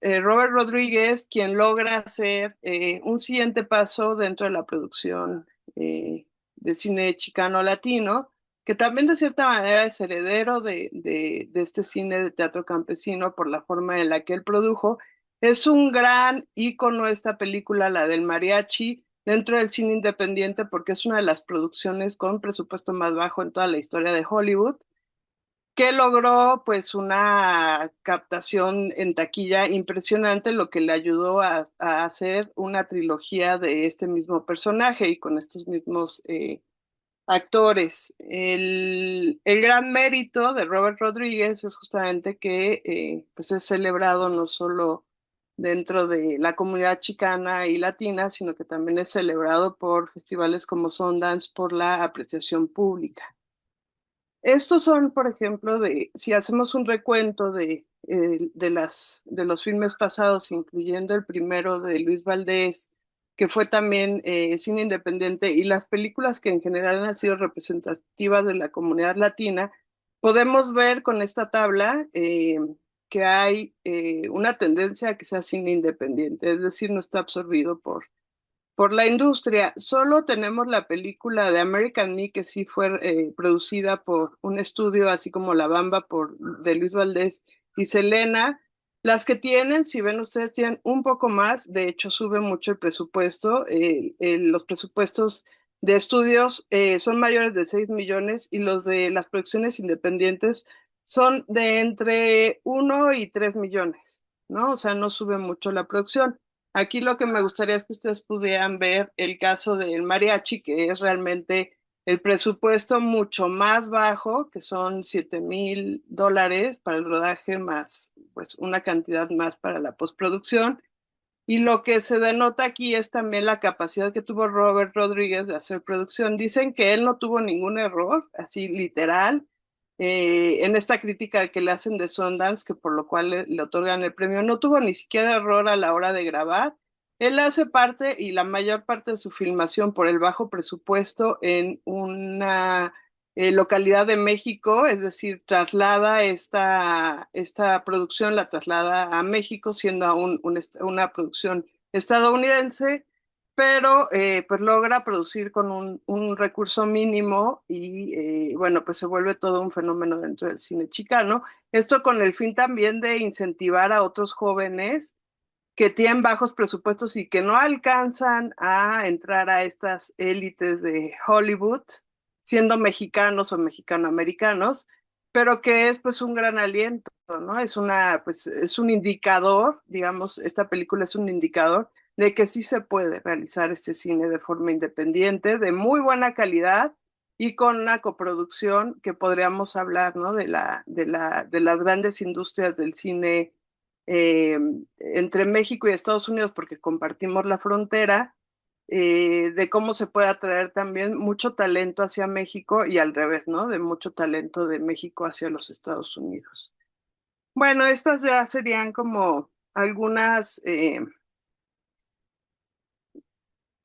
Robert Rodríguez quien logra hacer un siguiente paso dentro de la producción del cine chicano latino, que también de cierta manera es heredero de este cine de teatro campesino por la forma en la que él produjo. Es un gran ícono esta película, la del mariachi, dentro del cine independiente, porque es una de las producciones con presupuesto más bajo en toda la historia de Hollywood, que logró pues una captación en taquilla impresionante, lo que le ayudó a hacer una trilogía de este mismo personaje y con estos mismos actores. El gran mérito de Robert Rodríguez es justamente que pues es celebrado no solo dentro de la comunidad chicana y latina, sino que también es celebrado por festivales como Sundance por la apreciación pública. Estos son, por ejemplo, si hacemos un recuento de los filmes pasados, incluyendo el primero de Luis Valdés, que fue también cine independiente, y las películas que en general han sido representativas de la comunidad latina, podemos ver con esta tabla que hay una tendencia a que sea cine independiente, es decir, no está absorbido por la industria. Solo tenemos la película de American Me, que sí fue producida por un estudio, así como La Bamba de Luis Valdés y Selena. Las que tienen, si ven ustedes, tienen un poco más, de hecho sube mucho el presupuesto. Los presupuestos de estudios son mayores de 6 millones y los de las producciones independientes son de entre 1 y 3 millones, ¿no? O sea, no sube mucho la producción. Aquí lo que me gustaría es que ustedes pudieran ver el caso del mariachi, que es realmente el presupuesto mucho más bajo, que son $7,000 para el rodaje más, pues una cantidad más para la postproducción. Y lo que se denota aquí es también la capacidad que tuvo Robert Rodríguez de hacer producción. Dicen que él no tuvo ningún error, así literal, en esta crítica que le hacen de Sundance, que por lo cual le otorgan el premio, no tuvo ni siquiera error a la hora de grabar. Él hace parte y la mayor parte de su filmación por el bajo presupuesto en una localidad de México, es decir, traslada esta producción, la traslada a México, siendo aún una producción estadounidense, pero pues logra producir con un recurso mínimo y bueno, pues se vuelve todo un fenómeno dentro del cine chicano. Esto con el fin también de incentivar a otros jóvenes que tienen bajos presupuestos y que no alcanzan a entrar a estas élites de Hollywood, siendo mexicanos o mexicanoamericanos, pero que es pues un gran aliento, ¿no? Pues es un indicador, digamos, esta película es un indicador de que sí se puede realizar este cine de forma independiente, de muy buena calidad y con una coproducción que podríamos hablar, ¿no? De las grandes industrias del cine entre México y Estados Unidos, porque compartimos la frontera, de cómo se puede atraer también mucho talento hacia México y al revés, ¿no? De mucho talento de México hacia los Estados Unidos. Bueno, estas ya serían como algunas,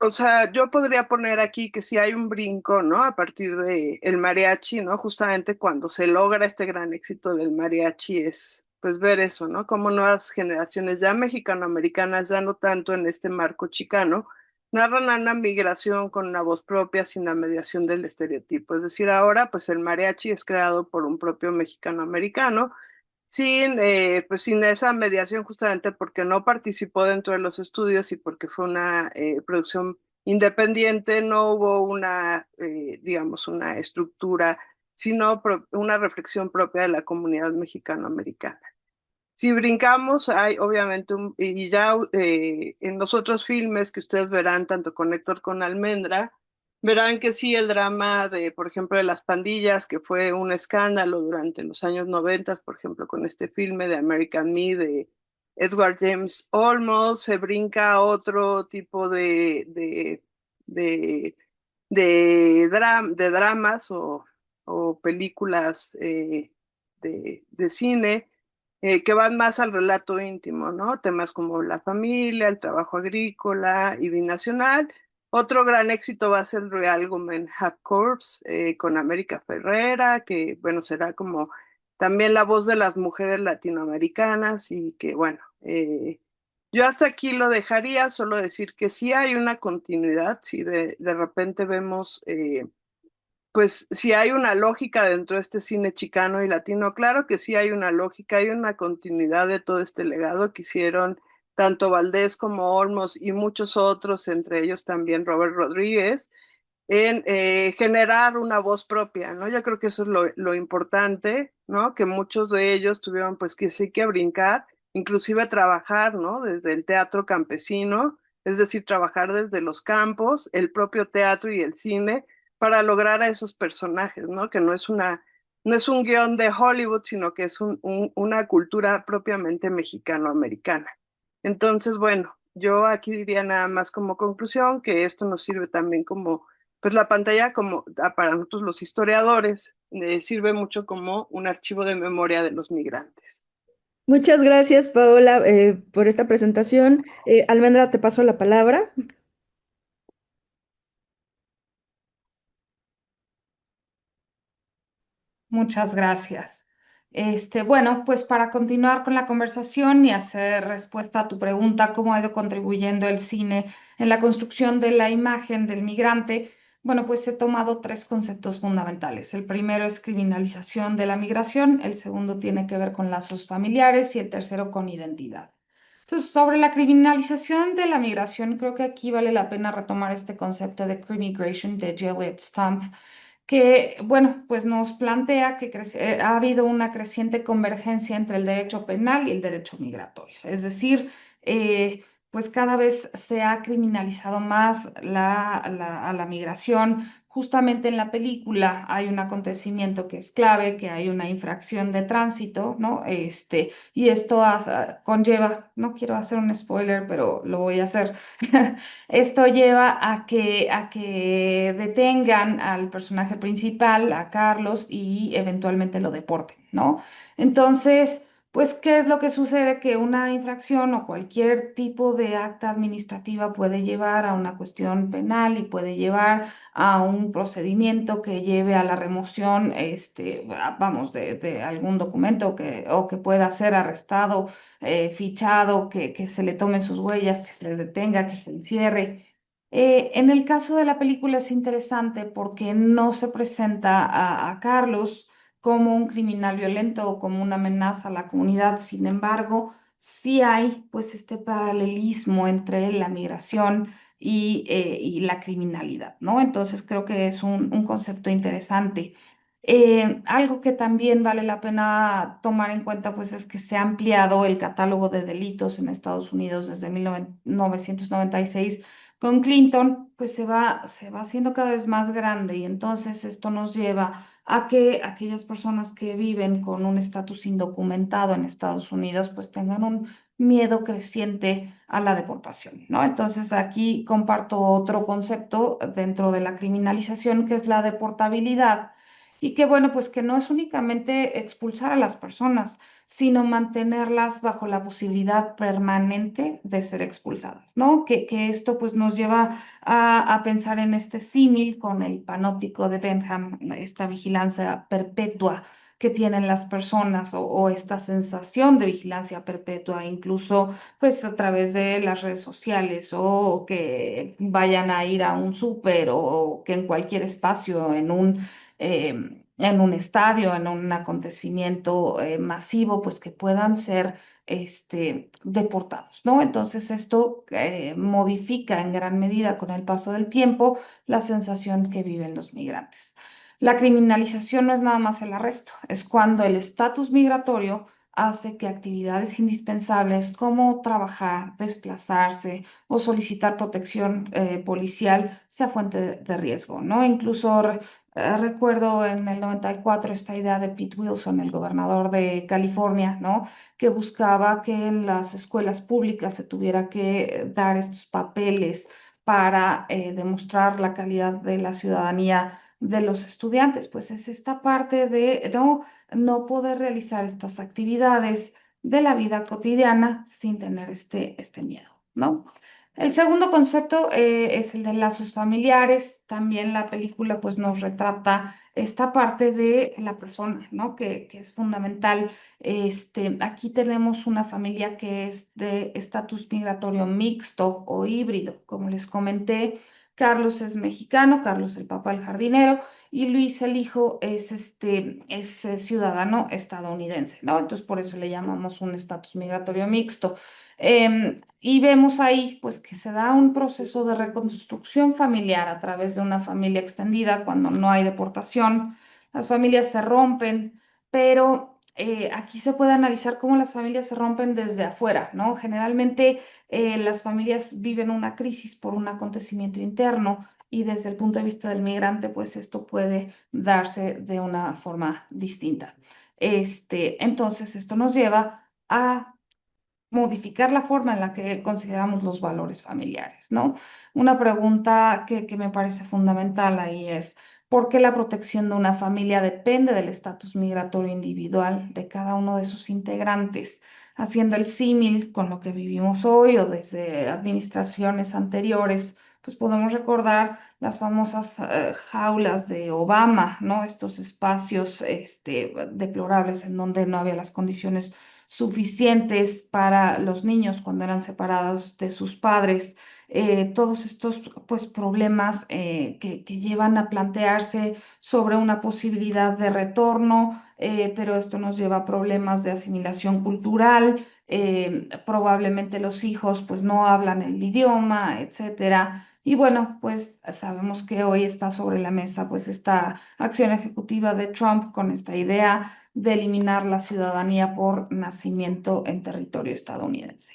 o sea, yo podría poner aquí que si hay un brinco, ¿no? A partir de el mariachi, ¿no? Justamente cuando se logra este gran éxito del mariachi es, pues, ver eso, ¿no? Como nuevas generaciones ya mexicanoamericanas, ya no tanto en este marco chicano, narran una migración con una voz propia sin la mediación del estereotipo. Es decir, ahora, pues, el mariachi es creado por un propio mexicano-americano pues sin esa mediación justamente porque no participó dentro de los estudios y porque fue una producción independiente, no hubo digamos, una estructura, sino una reflexión propia de la comunidad mexicano-americana. Si brincamos, hay obviamente, y ya en los otros filmes que ustedes verán, tanto con Héctor con Almendra, verán que sí, el drama de, por ejemplo, de las pandillas, que fue un escándalo durante los años 90, por ejemplo, con este filme de American Me de Edward James Olmos, se brinca a otro tipo de, de dramas o películas de cine que van más al relato íntimo, ¿no? Temas como la familia, el trabajo agrícola y binacional, Otro gran éxito va a ser Real Women Have Corps con América Ferrera, que bueno, será como también la voz de las mujeres latinoamericanas y que bueno, yo hasta aquí lo dejaría, solo decir que sí hay una continuidad, si de repente vemos pues si hay una lógica dentro de este cine chicano y latino, claro que sí hay una lógica, hay una continuidad de todo este legado que hicieron tanto Valdés como Olmos y muchos otros, entre ellos también Robert Rodríguez, en generar una voz propia, ¿no? Yo creo que eso es lo importante, ¿no? Que muchos de ellos tuvieron pues que sí que brincar, inclusive trabajar, ¿no? Desde el teatro campesino, es decir, trabajar desde los campos, el propio teatro y el cine, para lograr a esos personajes, ¿no? Que no es un guión de Hollywood, sino que es una cultura propiamente mexicano-americana. Entonces, bueno, yo aquí diría nada más como conclusión que esto nos sirve también como pues la pantalla como para nosotros los historiadores sirve mucho como un archivo de memoria de los migrantes. Muchas gracias, Paola, por esta presentación. Almendra, te paso la palabra. Muchas gracias. Bueno, pues para continuar con la conversación y hacer respuesta a tu pregunta, ¿cómo ha ido contribuyendo el cine en la construcción de la imagen del migrante? Bueno, pues he tomado tres conceptos fundamentales. El primero es criminalización de la migración, el segundo tiene que ver con lazos familiares y el tercero con identidad. Entonces, sobre la criminalización de la migración, creo que aquí vale la pena retomar este concepto de crimmigration de Juliet Stumpf, que, bueno, pues nos plantea que ha habido una creciente convergencia entre el derecho penal y el derecho migratorio. Es decir, pues cada vez se ha criminalizado más a la migración. Justamente en la película hay un acontecimiento que es clave, que hay una infracción de tránsito, ¿no? Y esto conlleva, no quiero hacer un spoiler, pero lo voy a hacer. Esto lleva a que detengan al personaje principal, a Carlos, y eventualmente lo deporten, ¿no? Entonces, pues, ¿qué es lo que sucede? Que una infracción o cualquier tipo de acta administrativa puede llevar a una cuestión penal y puede llevar a un procedimiento que lleve a la remoción, vamos, de algún documento o que pueda ser arrestado, fichado, que se le tomen sus huellas, que se le detenga, que se encierre. En el caso de la película es interesante porque no se presenta a Carlos como un criminal violento o como una amenaza a la comunidad. Sin embargo, sí hay pues este paralelismo entre la migración y la criminalidad, ¿no? Entonces creo que es un concepto interesante. Algo que también vale la pena tomar en cuenta, pues, es que se ha ampliado el catálogo de delitos en Estados Unidos desde 1996 con Clinton, pues se va haciendo cada vez más grande y entonces esto nos lleva a que aquellas personas que viven con un estatus indocumentado en Estados Unidos, pues tengan un miedo creciente a la deportación, ¿no? Entonces aquí comparto otro concepto dentro de la criminalización, que es la deportabilidad y que bueno, pues que no es únicamente expulsar a las personas, sino mantenerlas bajo la posibilidad permanente de ser expulsadas, ¿no? Que esto pues nos lleva a pensar en este símil con el panóptico de Bentham, esta vigilancia perpetua que tienen las personas o esta sensación de vigilancia perpetua, incluso pues a través de las redes sociales o que vayan a ir a un súper o que en cualquier espacio, en un estadio, en un acontecimiento masivo, pues que puedan ser deportados, ¿no? Entonces esto modifica en gran medida con el paso del tiempo la sensación que viven los migrantes. La criminalización no es nada más el arresto, es cuando el estatus migratorio hace que actividades indispensables como trabajar, desplazarse o solicitar protección policial sea fuente de riesgo, ¿no? Incluso recuerdo en el 94 esta idea de Pete Wilson, el gobernador de California, ¿no? Que buscaba que en las escuelas públicas se tuviera que dar estos papeles para demostrar la calidad de la ciudadanía de los estudiantes. Pues es esta parte de no poder realizar estas actividades de la vida cotidiana sin tener este miedo, ¿no? El segundo concepto es el de lazos familiares. También la película pues nos retrata esta parte de la persona, ¿no? Que es fundamental. Aquí tenemos una familia que es de estatus migratorio mixto o híbrido. Como les comenté, Carlos es mexicano, Carlos el papá, el jardinero, y Luis el hijo es ciudadano estadounidense, ¿no? Entonces por eso le llamamos un estatus migratorio mixto. Y vemos ahí pues que se da un proceso de reconstrucción familiar a través de una familia extendida cuando no hay deportación. Las familias se rompen, pero aquí se puede analizar cómo las familias se rompen desde afuera, ¿no? Generalmente las familias viven una crisis por un acontecimiento interno y desde el punto de vista del migrante, pues esto puede darse de una forma distinta. Entonces, esto nos lleva a modificar la forma en la que consideramos los valores familiares, ¿no? Una pregunta que me parece fundamental ahí es, ¿por qué la protección de una familia depende del estatus migratorio individual de cada uno de sus integrantes? Haciendo el símil con lo que vivimos hoy o desde administraciones anteriores, pues podemos recordar las famosas jaulas de Obama, ¿no? Estos espacios deplorables en donde no había las condiciones suficientes para los niños cuando eran separados de sus padres. Todos estos pues, problemas que llevan a plantearse sobre una posibilidad de retorno, pero esto nos lleva a problemas de asimilación cultural. Probablemente los hijos pues no hablan el idioma, etcétera. Y bueno, pues sabemos que hoy está sobre la mesa pues esta acción ejecutiva de Trump con esta idea de eliminar la ciudadanía por nacimiento en territorio estadounidense.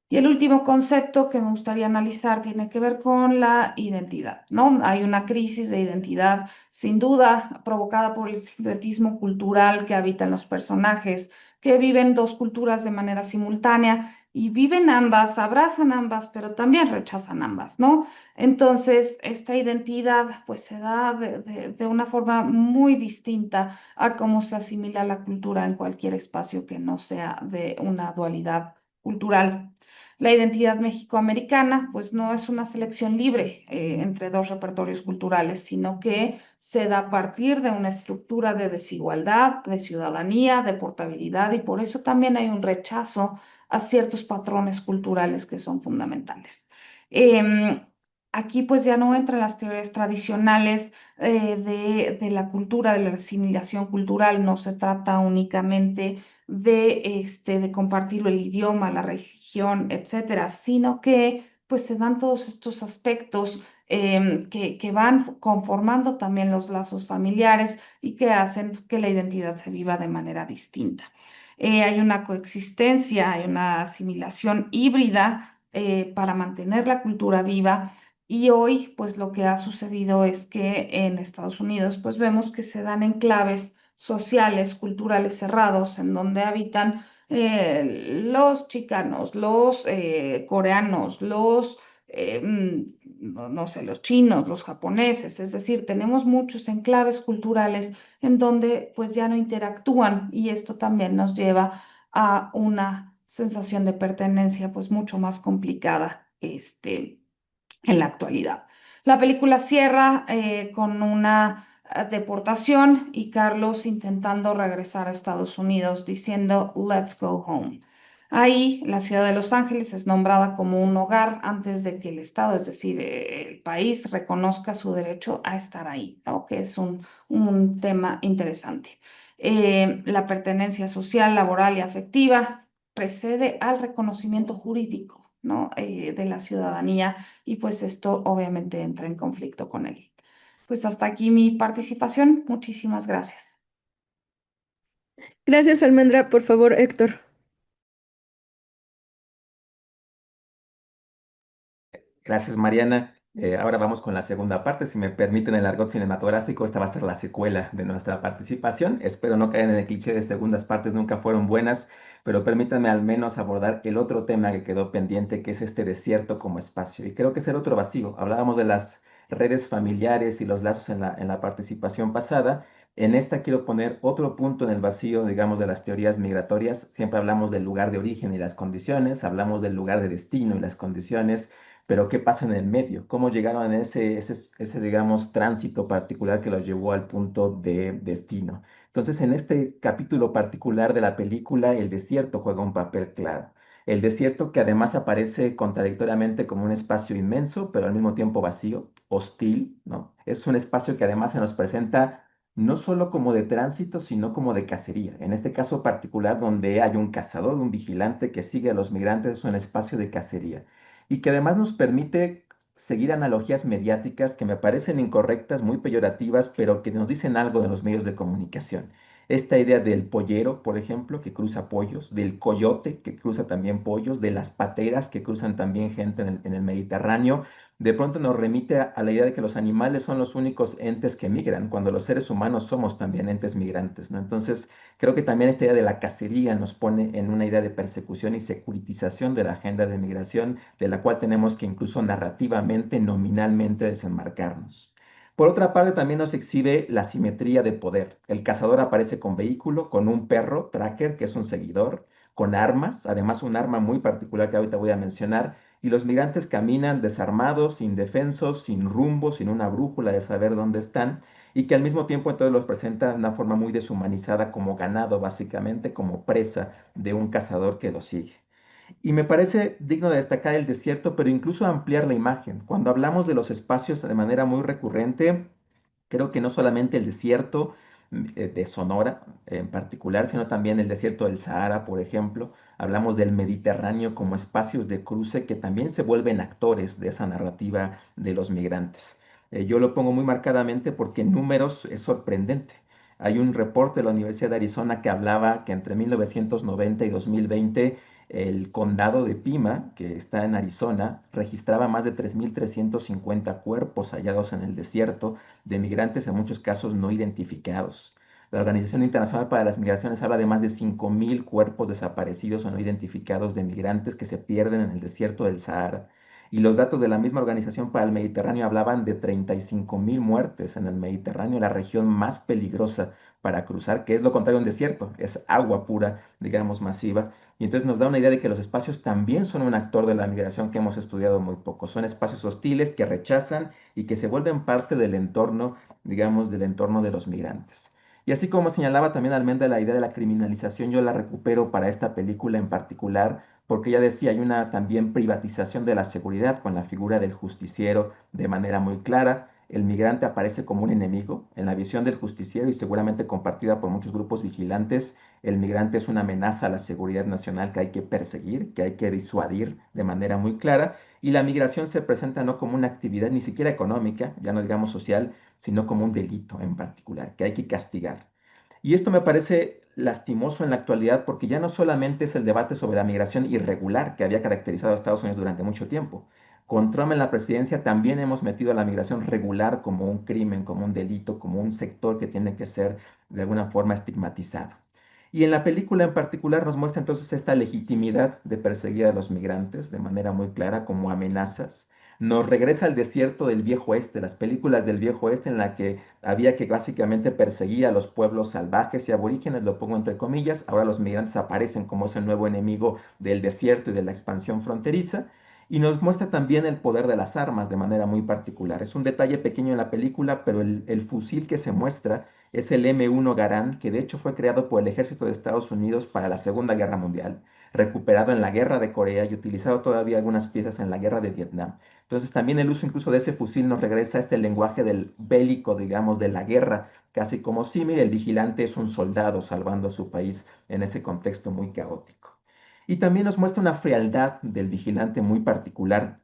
Y el último concepto que me gustaría analizar tiene que ver con la identidad, ¿no? Hay una crisis de identidad, sin duda, provocada por el sincretismo cultural que habitan los personajes, que viven dos culturas de manera simultánea y viven ambas, abrazan ambas, pero también rechazan ambas, ¿no? Entonces, esta identidad pues se da de una forma muy distinta a cómo se asimila la cultura en cualquier espacio que no sea de una dualidad cultural. La identidad mexicoamericana, pues no es una selección libre entre dos repertorios culturales, sino que se da a partir de una estructura de desigualdad, de ciudadanía, de portabilidad, y por eso también hay un rechazo a ciertos patrones culturales que son fundamentales. Em, Aquí pues ya no entran las teorías tradicionales de la cultura, de la asimilación cultural, no se trata únicamente de compartir el idioma, la religión, etcétera, sino que pues se dan todos estos aspectos que van conformando también los lazos familiares y que hacen que la identidad se viva de manera distinta. Hay una coexistencia, hay una asimilación híbrida para mantener la cultura viva. Y hoy, pues lo que ha sucedido es que en Estados Unidos, pues vemos que se dan enclaves sociales, culturales cerrados, en donde habitan los chicanos, los coreanos, no sé, los chinos, los japoneses, es decir, tenemos muchos enclaves culturales en donde pues ya no interactúan y esto también nos lleva a una sensación de pertenencia pues mucho más complicada, en la actualidad. La película cierra con una deportación y Carlos intentando regresar a Estados Unidos diciendo Let's go home. Ahí la ciudad de Los Ángeles es nombrada como un hogar antes de que el Estado, es decir, el país, reconozca su derecho a estar ahí, ¿no? Que es un tema interesante. La pertenencia social, laboral y afectiva precede al reconocimiento jurídico, ¿no? De la ciudadanía y pues esto obviamente entra en conflicto con él. Pues hasta aquí mi participación. Muchísimas gracias. Gracias, Almendra. Por favor, Héctor. Gracias, Mariana. Ahora vamos con la segunda parte. Si me permiten el argot cinematográfico, esta va a ser la secuela de nuestra participación. Espero no caer en el cliché de segundas partes, nunca fueron buenas, pero permítanme al menos abordar el otro tema que quedó pendiente, que es este desierto como espacio. Y creo que es el otro vacío. Hablábamos de las redes familiares y los lazos en la participación pasada. En esta quiero poner otro punto en el vacío, digamos, de las teorías migratorias. Siempre hablamos del lugar de origen y las condiciones, hablamos del lugar de destino y las condiciones, Pero ¿qué pasa en el medio? ¿Cómo llegaron a digamos, tránsito particular que los llevó al punto de destino? Entonces, en este capítulo particular de la película, el desierto juega un papel claro. El desierto que además aparece contradictoriamente como un espacio inmenso, pero al mismo tiempo vacío, hostil, ¿no? Es un espacio que además se nos presenta no solo como de tránsito, sino como de cacería. En este caso particular, donde hay un cazador, un vigilante que sigue a los migrantes, es un espacio de cacería y que además nos permite seguir analogías mediáticas que me parecen incorrectas, muy peyorativas, pero que nos dicen algo de los medios de comunicación. Esta idea del pollero, por ejemplo, que cruza pollos, del coyote, que cruza también pollos, de las pateras, que cruzan también gente en el Mediterráneo, de pronto nos remite a la idea de que los animales son los únicos entes que migran, cuando los seres humanos somos también entes migrantes, ¿no? Entonces, creo que también esta idea de la cacería nos pone en una idea de persecución y securitización de la agenda de migración, de la cual tenemos que incluso narrativamente, nominalmente desenmarcarnos. Por otra parte, también nos exhibe la simetría de poder. El cazador aparece con vehículo, con un perro, tracker, que es un seguidor, con armas, además un arma muy particular que ahorita voy a mencionar, y los migrantes caminan desarmados, indefensos, sin rumbo, sin una brújula de saber dónde están, y que al mismo tiempo entonces los presenta de una forma muy deshumanizada como ganado, básicamente como presa de un cazador que los sigue. Y me parece digno de destacar el desierto, pero incluso ampliar la imagen. Cuando hablamos de los espacios de manera muy recurrente, creo que no solamente el desierto de Sonora en particular, sino también el desierto del Sahara, por ejemplo. Hablamos del Mediterráneo como espacios de cruce que también se vuelven actores de esa narrativa de los migrantes. Yo lo pongo muy marcadamente porque en números es sorprendente. Hay un reporte de la Universidad de Arizona que hablaba que entre 1990 y 2020 el condado de Pima, que está en Arizona, registraba más de 3.350 cuerpos hallados en el desierto de migrantes, en muchos casos no identificados. La Organización Internacional para las Migraciones habla de más de 5.000 cuerpos desaparecidos o no identificados de migrantes que se pierden en el desierto del Sahara. Y los datos de la misma Organización para el Mediterráneo hablaban de 35.000 muertes en el Mediterráneo, la región más peligrosa para cruzar, que es lo contrario a un desierto, es agua pura, digamos, masiva. Y entonces nos da una idea de que los espacios también son un actor de la migración que hemos estudiado muy poco. Son espacios hostiles que rechazan y que se vuelven parte del entorno, digamos, del entorno de los migrantes. Y así como señalaba también Almendra la idea de la criminalización, yo la recupero para esta película en particular, porque ya decía, hay una también privatización de la seguridad con la figura del justiciero de manera muy clara. El migrante aparece como un enemigo en la visión del justiciero y seguramente compartida por muchos grupos vigilantes. El migrante es una amenaza a la seguridad nacional que hay que perseguir, que hay que disuadir de manera muy clara. Y la migración se presenta no como una actividad ni siquiera económica, ya no digamos social, sino como un delito en particular, que hay que castigar. Y esto me parece lastimoso en la actualidad porque ya no solamente es el debate sobre la migración irregular que había caracterizado a Estados Unidos durante mucho tiempo. Con Trump en la presidencia también hemos metido a la migración regular como un crimen, como un delito, como un sector que tiene que ser de alguna forma estigmatizado. Y en la película en particular nos muestra entonces esta legitimidad de perseguir a los migrantes de manera muy clara como amenazas. Nos regresa al desierto del viejo oeste, las películas del viejo oeste en la que había que básicamente perseguir a los pueblos salvajes y aborígenes, lo pongo entre comillas. Ahora los migrantes aparecen como ese nuevo enemigo del desierto y de la expansión fronteriza. Y nos muestra también el poder de las armas de manera muy particular. Es un detalle pequeño en la película, pero el fusil que se muestra es el M1 Garand, que de hecho fue creado por el ejército de Estados Unidos para la Segunda Guerra Mundial, recuperado en la Guerra de Corea y utilizado todavía algunas piezas en la Guerra de Vietnam. Entonces también el uso incluso de ese fusil nos regresa a este lenguaje del bélico, digamos, de la guerra, casi como símil, el vigilante es un soldado salvando a su país en ese contexto muy caótico. Y también nos muestra una frialdad del vigilante muy particular,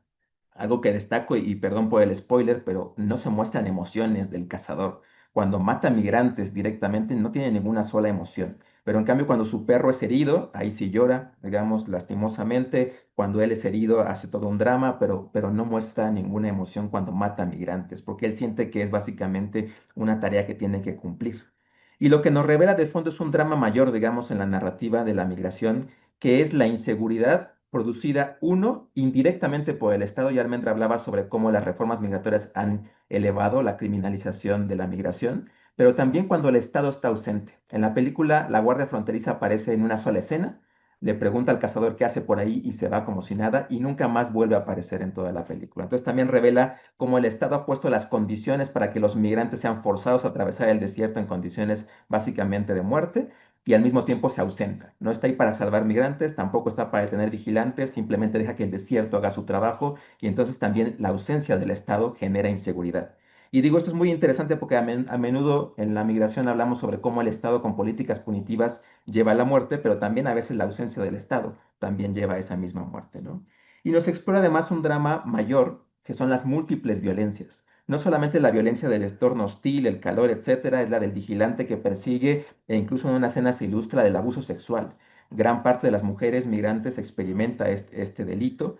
algo que destaco y perdón por el spoiler, pero no se muestran emociones del cazador. Cuando mata migrantes directamente no tiene ninguna sola emoción. Pero en cambio cuando su perro es herido, ahí sí llora, digamos, lastimosamente. Cuando él es herido hace todo un drama, pero no muestra ninguna emoción cuando mata migrantes, porque él siente que es básicamente una tarea que tiene que cumplir. Y lo que nos revela de fondo es un drama mayor, digamos, en la narrativa de la migración, que es la inseguridad producida, uno, indirectamente por el Estado. Y Almendra hablaba sobre cómo las reformas migratorias han elevado la criminalización de la migración, pero también cuando el Estado está ausente. En la película, la Guardia Fronteriza aparece en una sola escena, le pregunta al cazador qué hace por ahí y se va como si nada y nunca más vuelve a aparecer en toda la película. Entonces también revela cómo el Estado ha puesto las condiciones para que los migrantes sean forzados a atravesar el desierto en condiciones básicamente de muerte y al mismo tiempo se ausenta. No está ahí para salvar migrantes, tampoco está para detener vigilantes, simplemente deja que el desierto haga su trabajo y entonces también la ausencia del Estado genera inseguridad. Y digo, esto es muy interesante porque a menudo en la migración hablamos sobre cómo el Estado con políticas punitivas lleva a la muerte, pero también a veces la ausencia del Estado también lleva a esa misma muerte, ¿no? Y nos explora además un drama mayor, que son las múltiples violencias. No solamente la violencia del entorno hostil, el calor, etcétera, es la del vigilante que persigue e incluso en una escena se ilustra del abuso sexual. Gran parte de las mujeres migrantes experimenta este delito.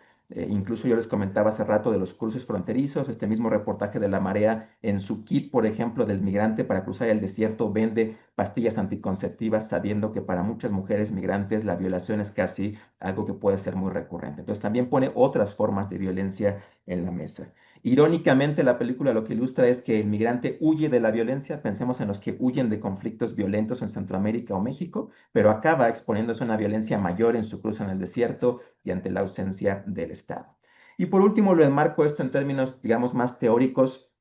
Incluso yo les comentaba hace rato de los cruces fronterizos, este mismo reportaje de La Marea en su kit, por ejemplo, del migrante para cruzar el desierto, vende pastillas anticonceptivas sabiendo que para muchas mujeres migrantes la violación es casi algo que puede ser muy recurrente. Entonces también pone otras formas de violencia en la mesa. Irónicamente, la película lo que ilustra es que el migrante huye de la violencia, pensemos en los que huyen de conflictos violentos en Centroamérica o México, pero acaba exponiéndose a una violencia mayor en su cruce en el desierto y ante la ausencia del Estado. Y por último, lo enmarco esto en términos, digamos, más teóricos,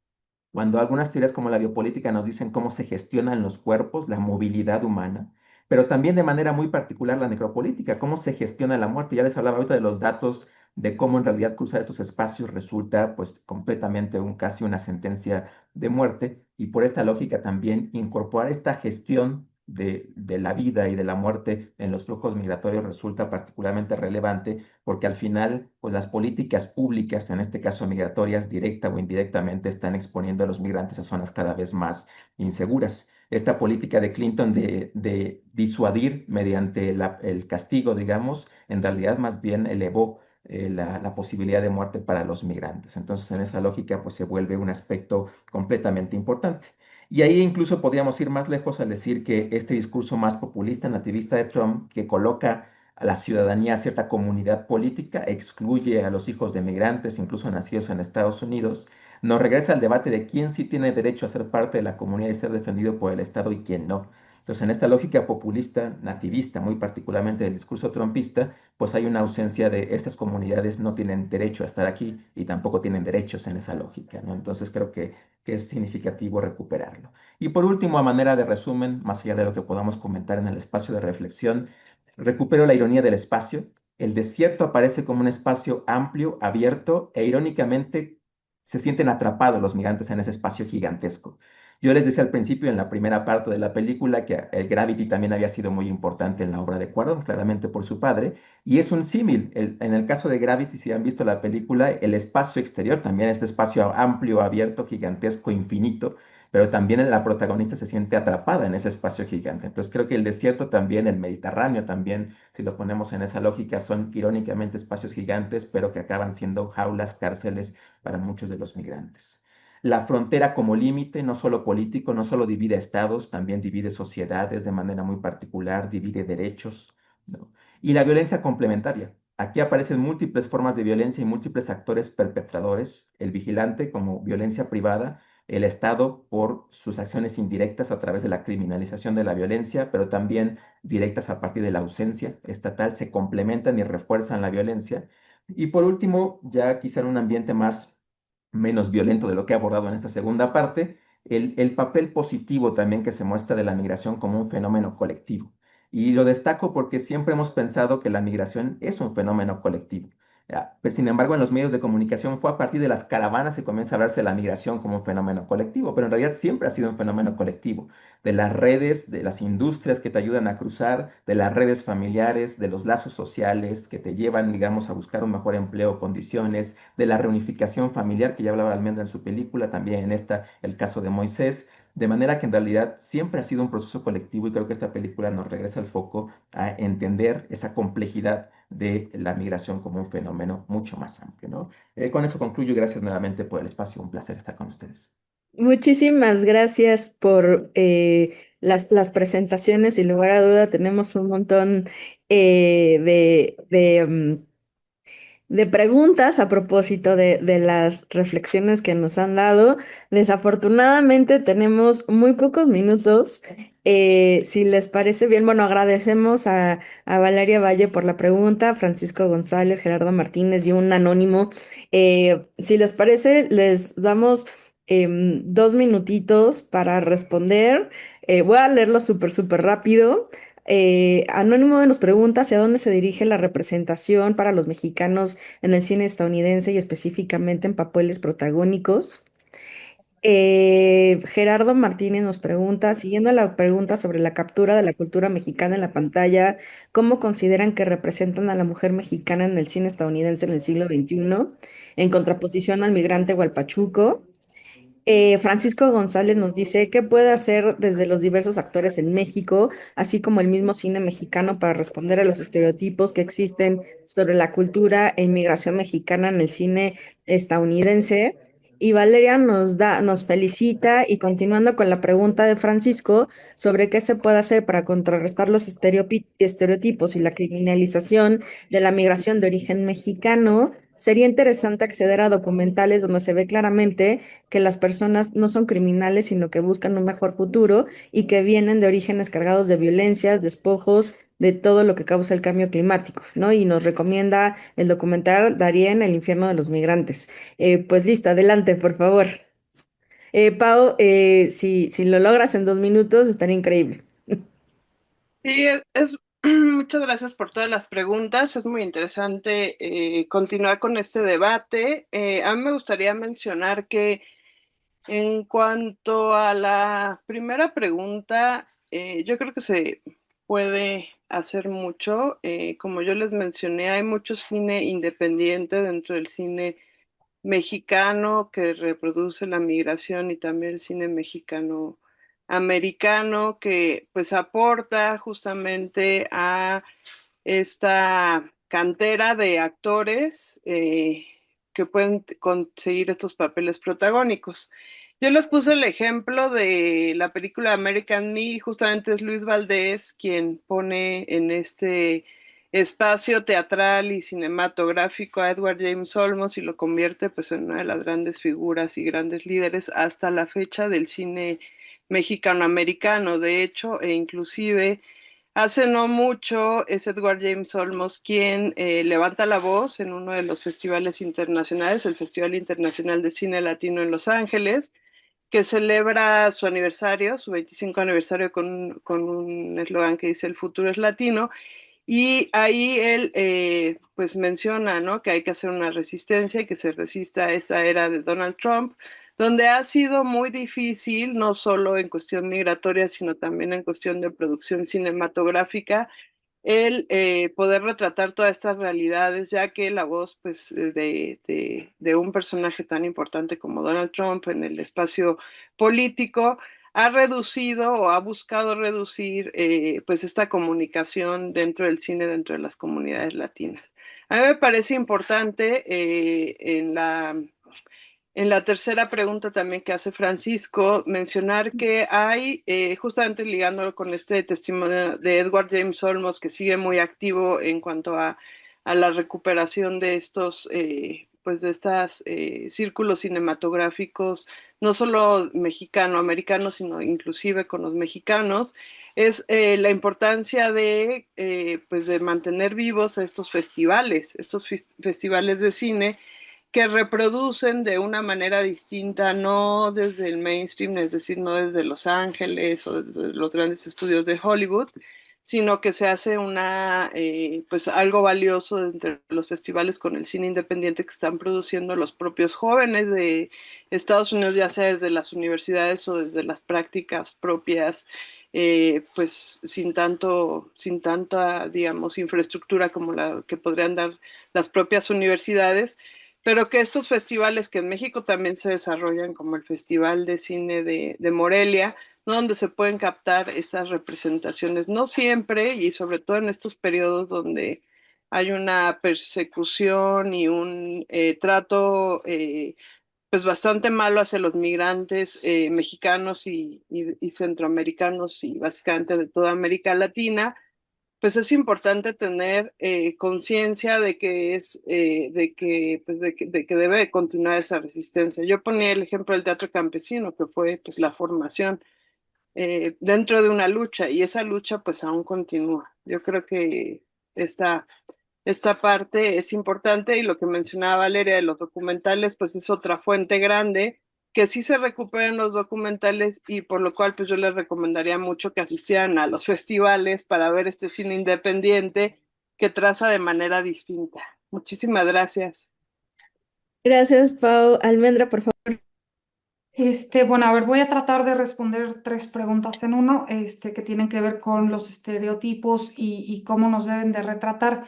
cuando algunas teorías como la biopolítica nos dicen cómo se gestionan los cuerpos, la movilidad humana, pero también de manera muy particular la necropolítica, cómo se gestiona la muerte. Ya les hablaba ahorita de los datos de cómo en realidad cruzar estos espacios resulta pues completamente casi una sentencia de muerte y por esta lógica también incorporar esta gestión de la vida y de la muerte en los flujos migratorios resulta particularmente relevante porque al final, pues las políticas públicas, en este caso migratorias, directa o indirectamente, están exponiendo a los migrantes a zonas cada vez más inseguras. Esta política de Clinton de disuadir mediante el castigo, digamos, en realidad más bien elevó la posibilidad de muerte para los migrantes. Entonces, en esa lógica, pues se vuelve un aspecto completamente importante. Y ahí incluso podríamos ir más lejos al decir que este discurso más populista, nativista de Trump, que coloca a la ciudadanía, a cierta comunidad política, excluye a los hijos de migrantes, incluso nacidos en Estados Unidos, nos regresa al debate de quién sí tiene derecho a ser parte de la comunidad y ser defendido por el Estado y quién no. Entonces, en esta lógica populista, nativista, muy particularmente del discurso trumpista, pues hay una ausencia de estas comunidades no tienen derecho a estar aquí y tampoco tienen derechos en esa lógica, ¿no? Entonces, creo que es significativo recuperarlo. Y por último, a manera de resumen, más allá de lo que podamos comentar en el espacio de reflexión, recupero la ironía del espacio. El desierto aparece como un espacio amplio, abierto, e irónicamente se sienten atrapados los migrantes en ese espacio gigantesco. Yo les decía al principio, en la primera parte de la película, que el Gravity también había sido muy importante en la obra de Cuarón, claramente por su padre, y es un símil. En el caso de Gravity, si han visto la película, el espacio exterior también es este espacio amplio, abierto, gigantesco, infinito, pero también la protagonista se siente atrapada en ese espacio gigante. Entonces creo que el desierto también, el Mediterráneo también, si lo ponemos en esa lógica, son irónicamente espacios gigantes, pero que acaban siendo jaulas, cárceles para muchos de los migrantes. La frontera como límite, no solo político, no solo divide estados, también divide sociedades de manera muy particular, divide derechos, ¿no? Y la violencia complementaria. Aquí aparecen múltiples formas de violencia y múltiples actores perpetradores, el vigilante como violencia privada, el Estado por sus acciones indirectas a través de la criminalización de la violencia, pero también directas a partir de la ausencia estatal, se complementan y refuerzan la violencia. Y por último, ya quizá en un ambiente menos violento de lo que he abordado en esta segunda parte, el papel positivo también que se muestra de la migración como un fenómeno colectivo. Y lo destaco porque siempre hemos pensado que la migración es un fenómeno colectivo. Pues, sin embargo, en los medios de comunicación fue a partir de las caravanas que comienza a hablarse de la migración como un fenómeno colectivo, pero en realidad siempre ha sido un fenómeno colectivo, de las redes, de las industrias que te ayudan a cruzar, de las redes familiares, de los lazos sociales que te llevan, digamos, a buscar un mejor empleo, condiciones, de la reunificación familiar que ya hablaba Almendra en su película, también en esta, el caso de Moisés. De manera que en realidad siempre ha sido un proceso colectivo y creo que esta película nos regresa al foco a entender esa complejidad de la migración como un fenómeno mucho más amplio, ¿no? Con eso concluyo y gracias nuevamente por el espacio. Un placer estar con ustedes. Muchísimas gracias por las presentaciones. Sin lugar a duda, tenemos un montón de de preguntas a propósito de las reflexiones que nos han dado. Desafortunadamente tenemos muy pocos minutos. Si les parece bien, bueno, agradecemos a Valeria Valle por la pregunta, Francisco González, Gerardo Martínez y un anónimo. Si les parece, les damos 2 minutitos para responder. Voy a leerlo súper rápido. Anónimo nos pregunta hacia dónde se dirige la representación para los mexicanos en el cine estadounidense y específicamente en papeles protagónicos. Gerardo Martínez nos pregunta, siguiendo la pregunta sobre la captura de la cultura mexicana en la pantalla, ¿cómo consideran que representan a la mujer mexicana en el cine estadounidense en el siglo XXI, en contraposición al migrante hualpachuco? Francisco González nos dice qué puede hacer desde los diversos actores en México, así como el mismo cine mexicano para responder a los estereotipos que existen sobre la cultura e inmigración mexicana en el cine estadounidense. Y Valeria nos felicita y continuando con la pregunta de Francisco sobre qué se puede hacer para contrarrestar los estereotipos y la criminalización de la migración de origen mexicano, sería interesante acceder a documentales donde se ve claramente que las personas no son criminales, sino que buscan un mejor futuro y que vienen de orígenes cargados de violencias, despojos, de todo lo que causa el cambio climático, ¿no? Y nos recomienda el documental Darien, el infierno de los migrantes. Pues listo, adelante, por favor. Pau, si lo logras en 2 minutos, estaría increíble. Sí, muchas gracias por todas las preguntas. Es muy interesante continuar con este debate. A mí me gustaría mencionar que en cuanto a la primera pregunta, yo creo que se puede hacer mucho. Como yo les mencioné, hay mucho cine independiente dentro del cine mexicano que reproduce la migración y también el cine mexicano americano que pues aporta justamente a esta cantera de actores que pueden conseguir estos papeles protagónicos. Yo les puse el ejemplo de la película American Me, justamente es Luis Valdés quien pone en este espacio teatral y cinematográfico a Edward James Olmos y lo convierte pues en una de las grandes figuras y grandes líderes hasta la fecha del cine mexicano-americano. De hecho, e inclusive hace no mucho es Edward James Olmos quien levanta la voz en uno de los festivales internacionales, el Festival Internacional de Cine Latino en Los Ángeles, que celebra su aniversario, su 25 aniversario con un eslogan que dice El futuro es latino. Y ahí él pues menciona, ¿no? Que hay que hacer una resistencia y que se resista a esta era de Donald Trump, donde ha sido muy difícil, no solo en cuestión migratoria, sino también en cuestión de producción cinematográfica, el poder retratar todas estas realidades, ya que la voz pues, de un personaje tan importante como Donald Trump en el espacio político ha reducido o ha buscado reducir pues esta comunicación dentro del cine, dentro de las comunidades latinas. A mí me parece importante en la tercera pregunta también que hace Francisco, mencionar que hay, justamente ligándolo con este testimonio de Edward James Olmos, que sigue muy activo en cuanto a la recuperación de estos, pues de estas círculos cinematográficos, no solo mexicano-americanos, sino inclusive con los mexicanos, es la importancia pues de mantener vivos estos festivales de cine que reproducen de una manera distinta, no desde el mainstream, es decir, no desde Los Ángeles o desde los grandes estudios de Hollywood, sino que se hace pues algo valioso entre los festivales con el cine independiente que están produciendo los propios jóvenes de Estados Unidos, ya sea desde las universidades o desde las prácticas propias, pues sin tanta, digamos, infraestructura como la que podrían dar las propias universidades, pero que estos festivales que en México también se desarrollan, como el Festival de Cine de Morelia, ¿no? Donde se pueden captar esas representaciones, no siempre y sobre todo en estos periodos donde hay una persecución y un trato pues bastante malo hacia los migrantes mexicanos y centroamericanos y básicamente de toda América Latina, pues es importante tener conciencia de que de que debe continuar esa resistencia. Yo ponía el ejemplo del teatro campesino, que fue pues la formación dentro de una lucha, y esa lucha pues aún continúa. Yo creo que esta, esta parte es importante, y lo que mencionaba Valeria de los documentales pues es otra fuente grande que sí se recuperen los documentales, y por lo cual pues yo les recomendaría mucho que asistieran a los festivales para ver este cine independiente que traza de manera distinta. Muchísimas gracias. Gracias, Pau. Almendra, por favor. Bueno, a ver, voy a tratar de responder tres preguntas en uno, que tienen que ver con los estereotipos y cómo nos deben de retratar.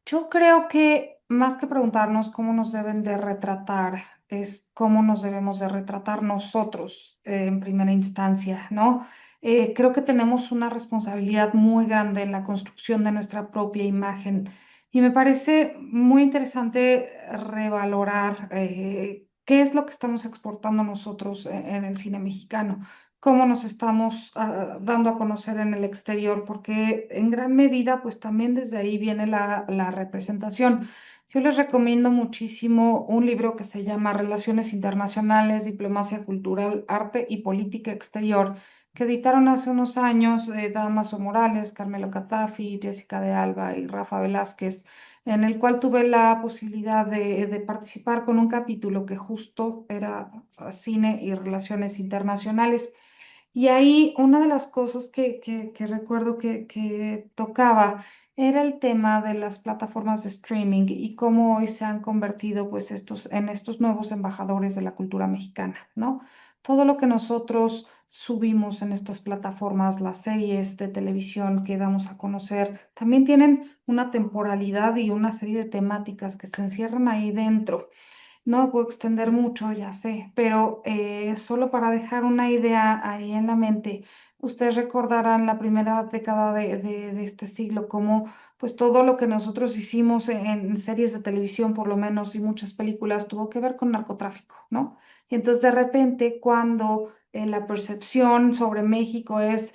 Yo creo que más que preguntarnos cómo nos deben de retratar, es cómo nos debemos de retratar nosotros en primera instancia, ¿no? Creo que tenemos una responsabilidad muy grande en la construcción de nuestra propia imagen y me parece muy interesante revalorar qué es lo que estamos exportando nosotros en el cine mexicano, cómo nos estamos dando a conocer en el exterior, porque en gran medida, pues también desde ahí viene la representación. Yo les recomiendo muchísimo un libro que se llama Relaciones Internacionales, Diplomacia Cultural, Arte y Política Exterior, que editaron hace unos años Damaso Morales, Carmelo Catafi, Jessica de Alba y Rafa Velázquez, en el cual tuve la posibilidad de participar con un capítulo que justo era cine y relaciones internacionales. Y ahí una de las cosas que recuerdo que tocaba era el tema de las plataformas de streaming y cómo hoy se han convertido pues en estos nuevos embajadores de la cultura mexicana, ¿no? Todo lo que nosotros subimos en estas plataformas, las series de televisión que damos a conocer, también tienen una temporalidad y una serie de temáticas que se encierran ahí dentro. No me puedo extender mucho, ya sé, pero solo para dejar una idea ahí en la mente, ustedes recordarán la primera década de este siglo, como pues todo lo que nosotros hicimos en series de televisión, por lo menos, y muchas películas, tuvo que ver con narcotráfico, ¿no? Y entonces de repente, cuando la percepción sobre México es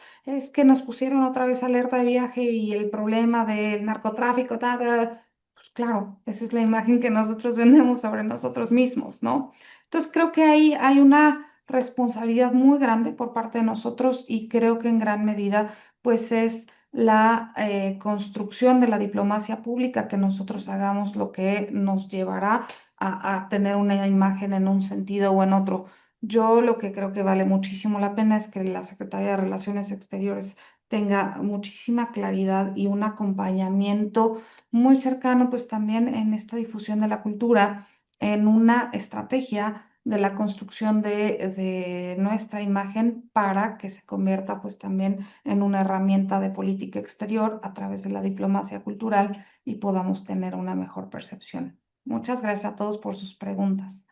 que nos pusieron otra vez alerta de viaje y el problema del narcotráfico, pues claro, esa es la imagen que nosotros vendemos sobre nosotros mismos, ¿no? Entonces creo que ahí hay una responsabilidad muy grande por parte de nosotros y creo que en gran medida pues es la construcción de la diplomacia pública que nosotros hagamos lo que nos llevará a tener una imagen en un sentido o en otro. Yo lo que creo que vale muchísimo la pena es que la Secretaría de Relaciones Exteriores tenga muchísima claridad y un acompañamiento muy cercano, pues también en esta difusión de la cultura, en una estrategia de la construcción de nuestra imagen para que se convierta pues también en una herramienta de política exterior a través de la diplomacia cultural y podamos tener una mejor percepción. Muchas gracias a todos por sus preguntas.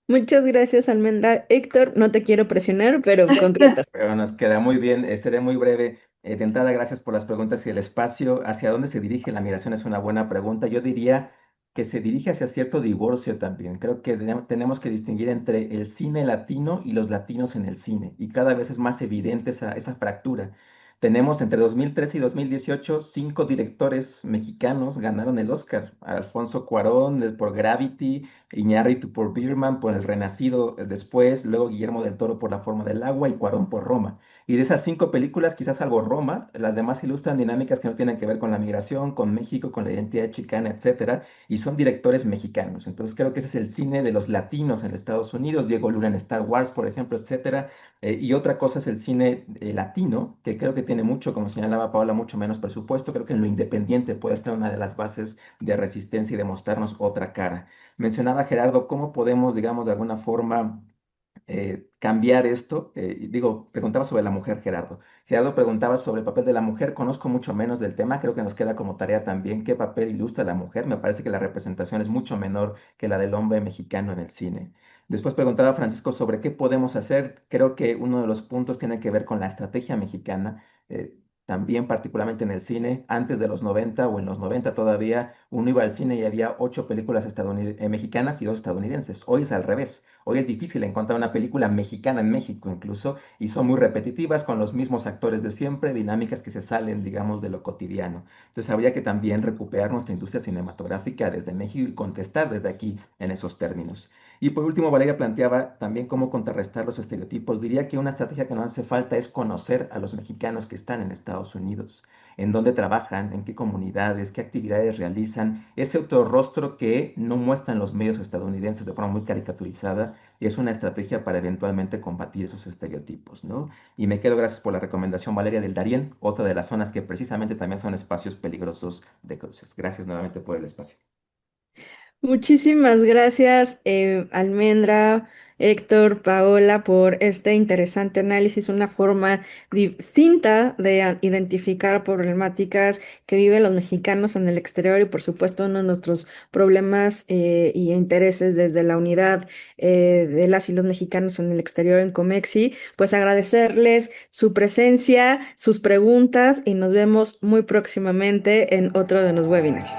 Muchas gracias, Almendra. Héctor, no te quiero presionar, pero concreta. Pero nos queda muy bien, seré muy breve. De entrada, gracias por las preguntas y el espacio. ¿Hacia dónde se dirige la migración? Es una buena pregunta. Yo diría que se dirige hacia cierto divorcio también. Creo que tenemos que distinguir entre el cine latino y los latinos en el cine, y cada vez es más evidente esa fractura. Tenemos entre 2013 y 2018 5 directores mexicanos ganaron el Oscar. Alfonso Cuarón por Gravity, Iñárritu por Birdman, por El Renacido después, luego Guillermo del Toro por La Forma del Agua y Cuarón por Roma. Y de esas 5 películas, quizás salvo Roma, las demás ilustran dinámicas que no tienen que ver con la migración, con México, con la identidad chicana, etcétera, y son directores mexicanos. Entonces creo que ese es el cine de los latinos en Estados Unidos, Diego Luna en Star Wars, por ejemplo, etcétera. Y otra cosa es el cine latino, que creo que tiene mucho, como señalaba Paola, mucho menos presupuesto. Creo que en lo independiente puede estar una de las bases de resistencia y de mostrarnos otra cara. Mencionaba Gerardo, ¿cómo podemos, digamos, de alguna forma cambiar esto? Preguntaba sobre la mujer, Gerardo. Gerardo preguntaba sobre el papel de la mujer. Conozco mucho menos del tema. Creo que nos queda como tarea también qué papel ilustra la mujer. Me parece que la representación es mucho menor que la del hombre mexicano en el cine. Después preguntaba Francisco sobre qué podemos hacer. Creo que uno de los puntos tiene que ver con la estrategia mexicana. También particularmente en el cine, antes de los 90 o en los 90 todavía, uno iba al cine y había 8 películas mexicanas y 2 estadounidenses. Hoy es al revés. Hoy es difícil encontrar una película mexicana en México incluso, y son muy repetitivas con los mismos actores de siempre, dinámicas que se salen, digamos, de lo cotidiano. Entonces habría que también recuperar nuestra industria cinematográfica desde México y contestar desde aquí en esos términos. Y por último, Valeria planteaba también cómo contrarrestar los estereotipos. Diría que una estrategia que nos hace falta es conocer a los mexicanos que están en Estados Unidos, en dónde trabajan, en qué comunidades, qué actividades realizan, ese otro rostro que no muestran los medios estadounidenses de forma muy caricaturizada, y es una estrategia para eventualmente combatir esos estereotipos, ¿no? Y me quedo, gracias por la recomendación, Valeria, del Darién, otra de las zonas que precisamente también son espacios peligrosos de cruces. Gracias nuevamente por el espacio. Muchísimas gracias, Almendra, Héctor, Paola, por este interesante análisis, una forma distinta de identificar problemáticas que viven los mexicanos en el exterior y, por supuesto, uno de nuestros problemas y intereses desde la unidad de las y los mexicanos en el exterior en Comexi. Pues agradecerles su presencia, sus preguntas y nos vemos muy próximamente en otro de los webinars.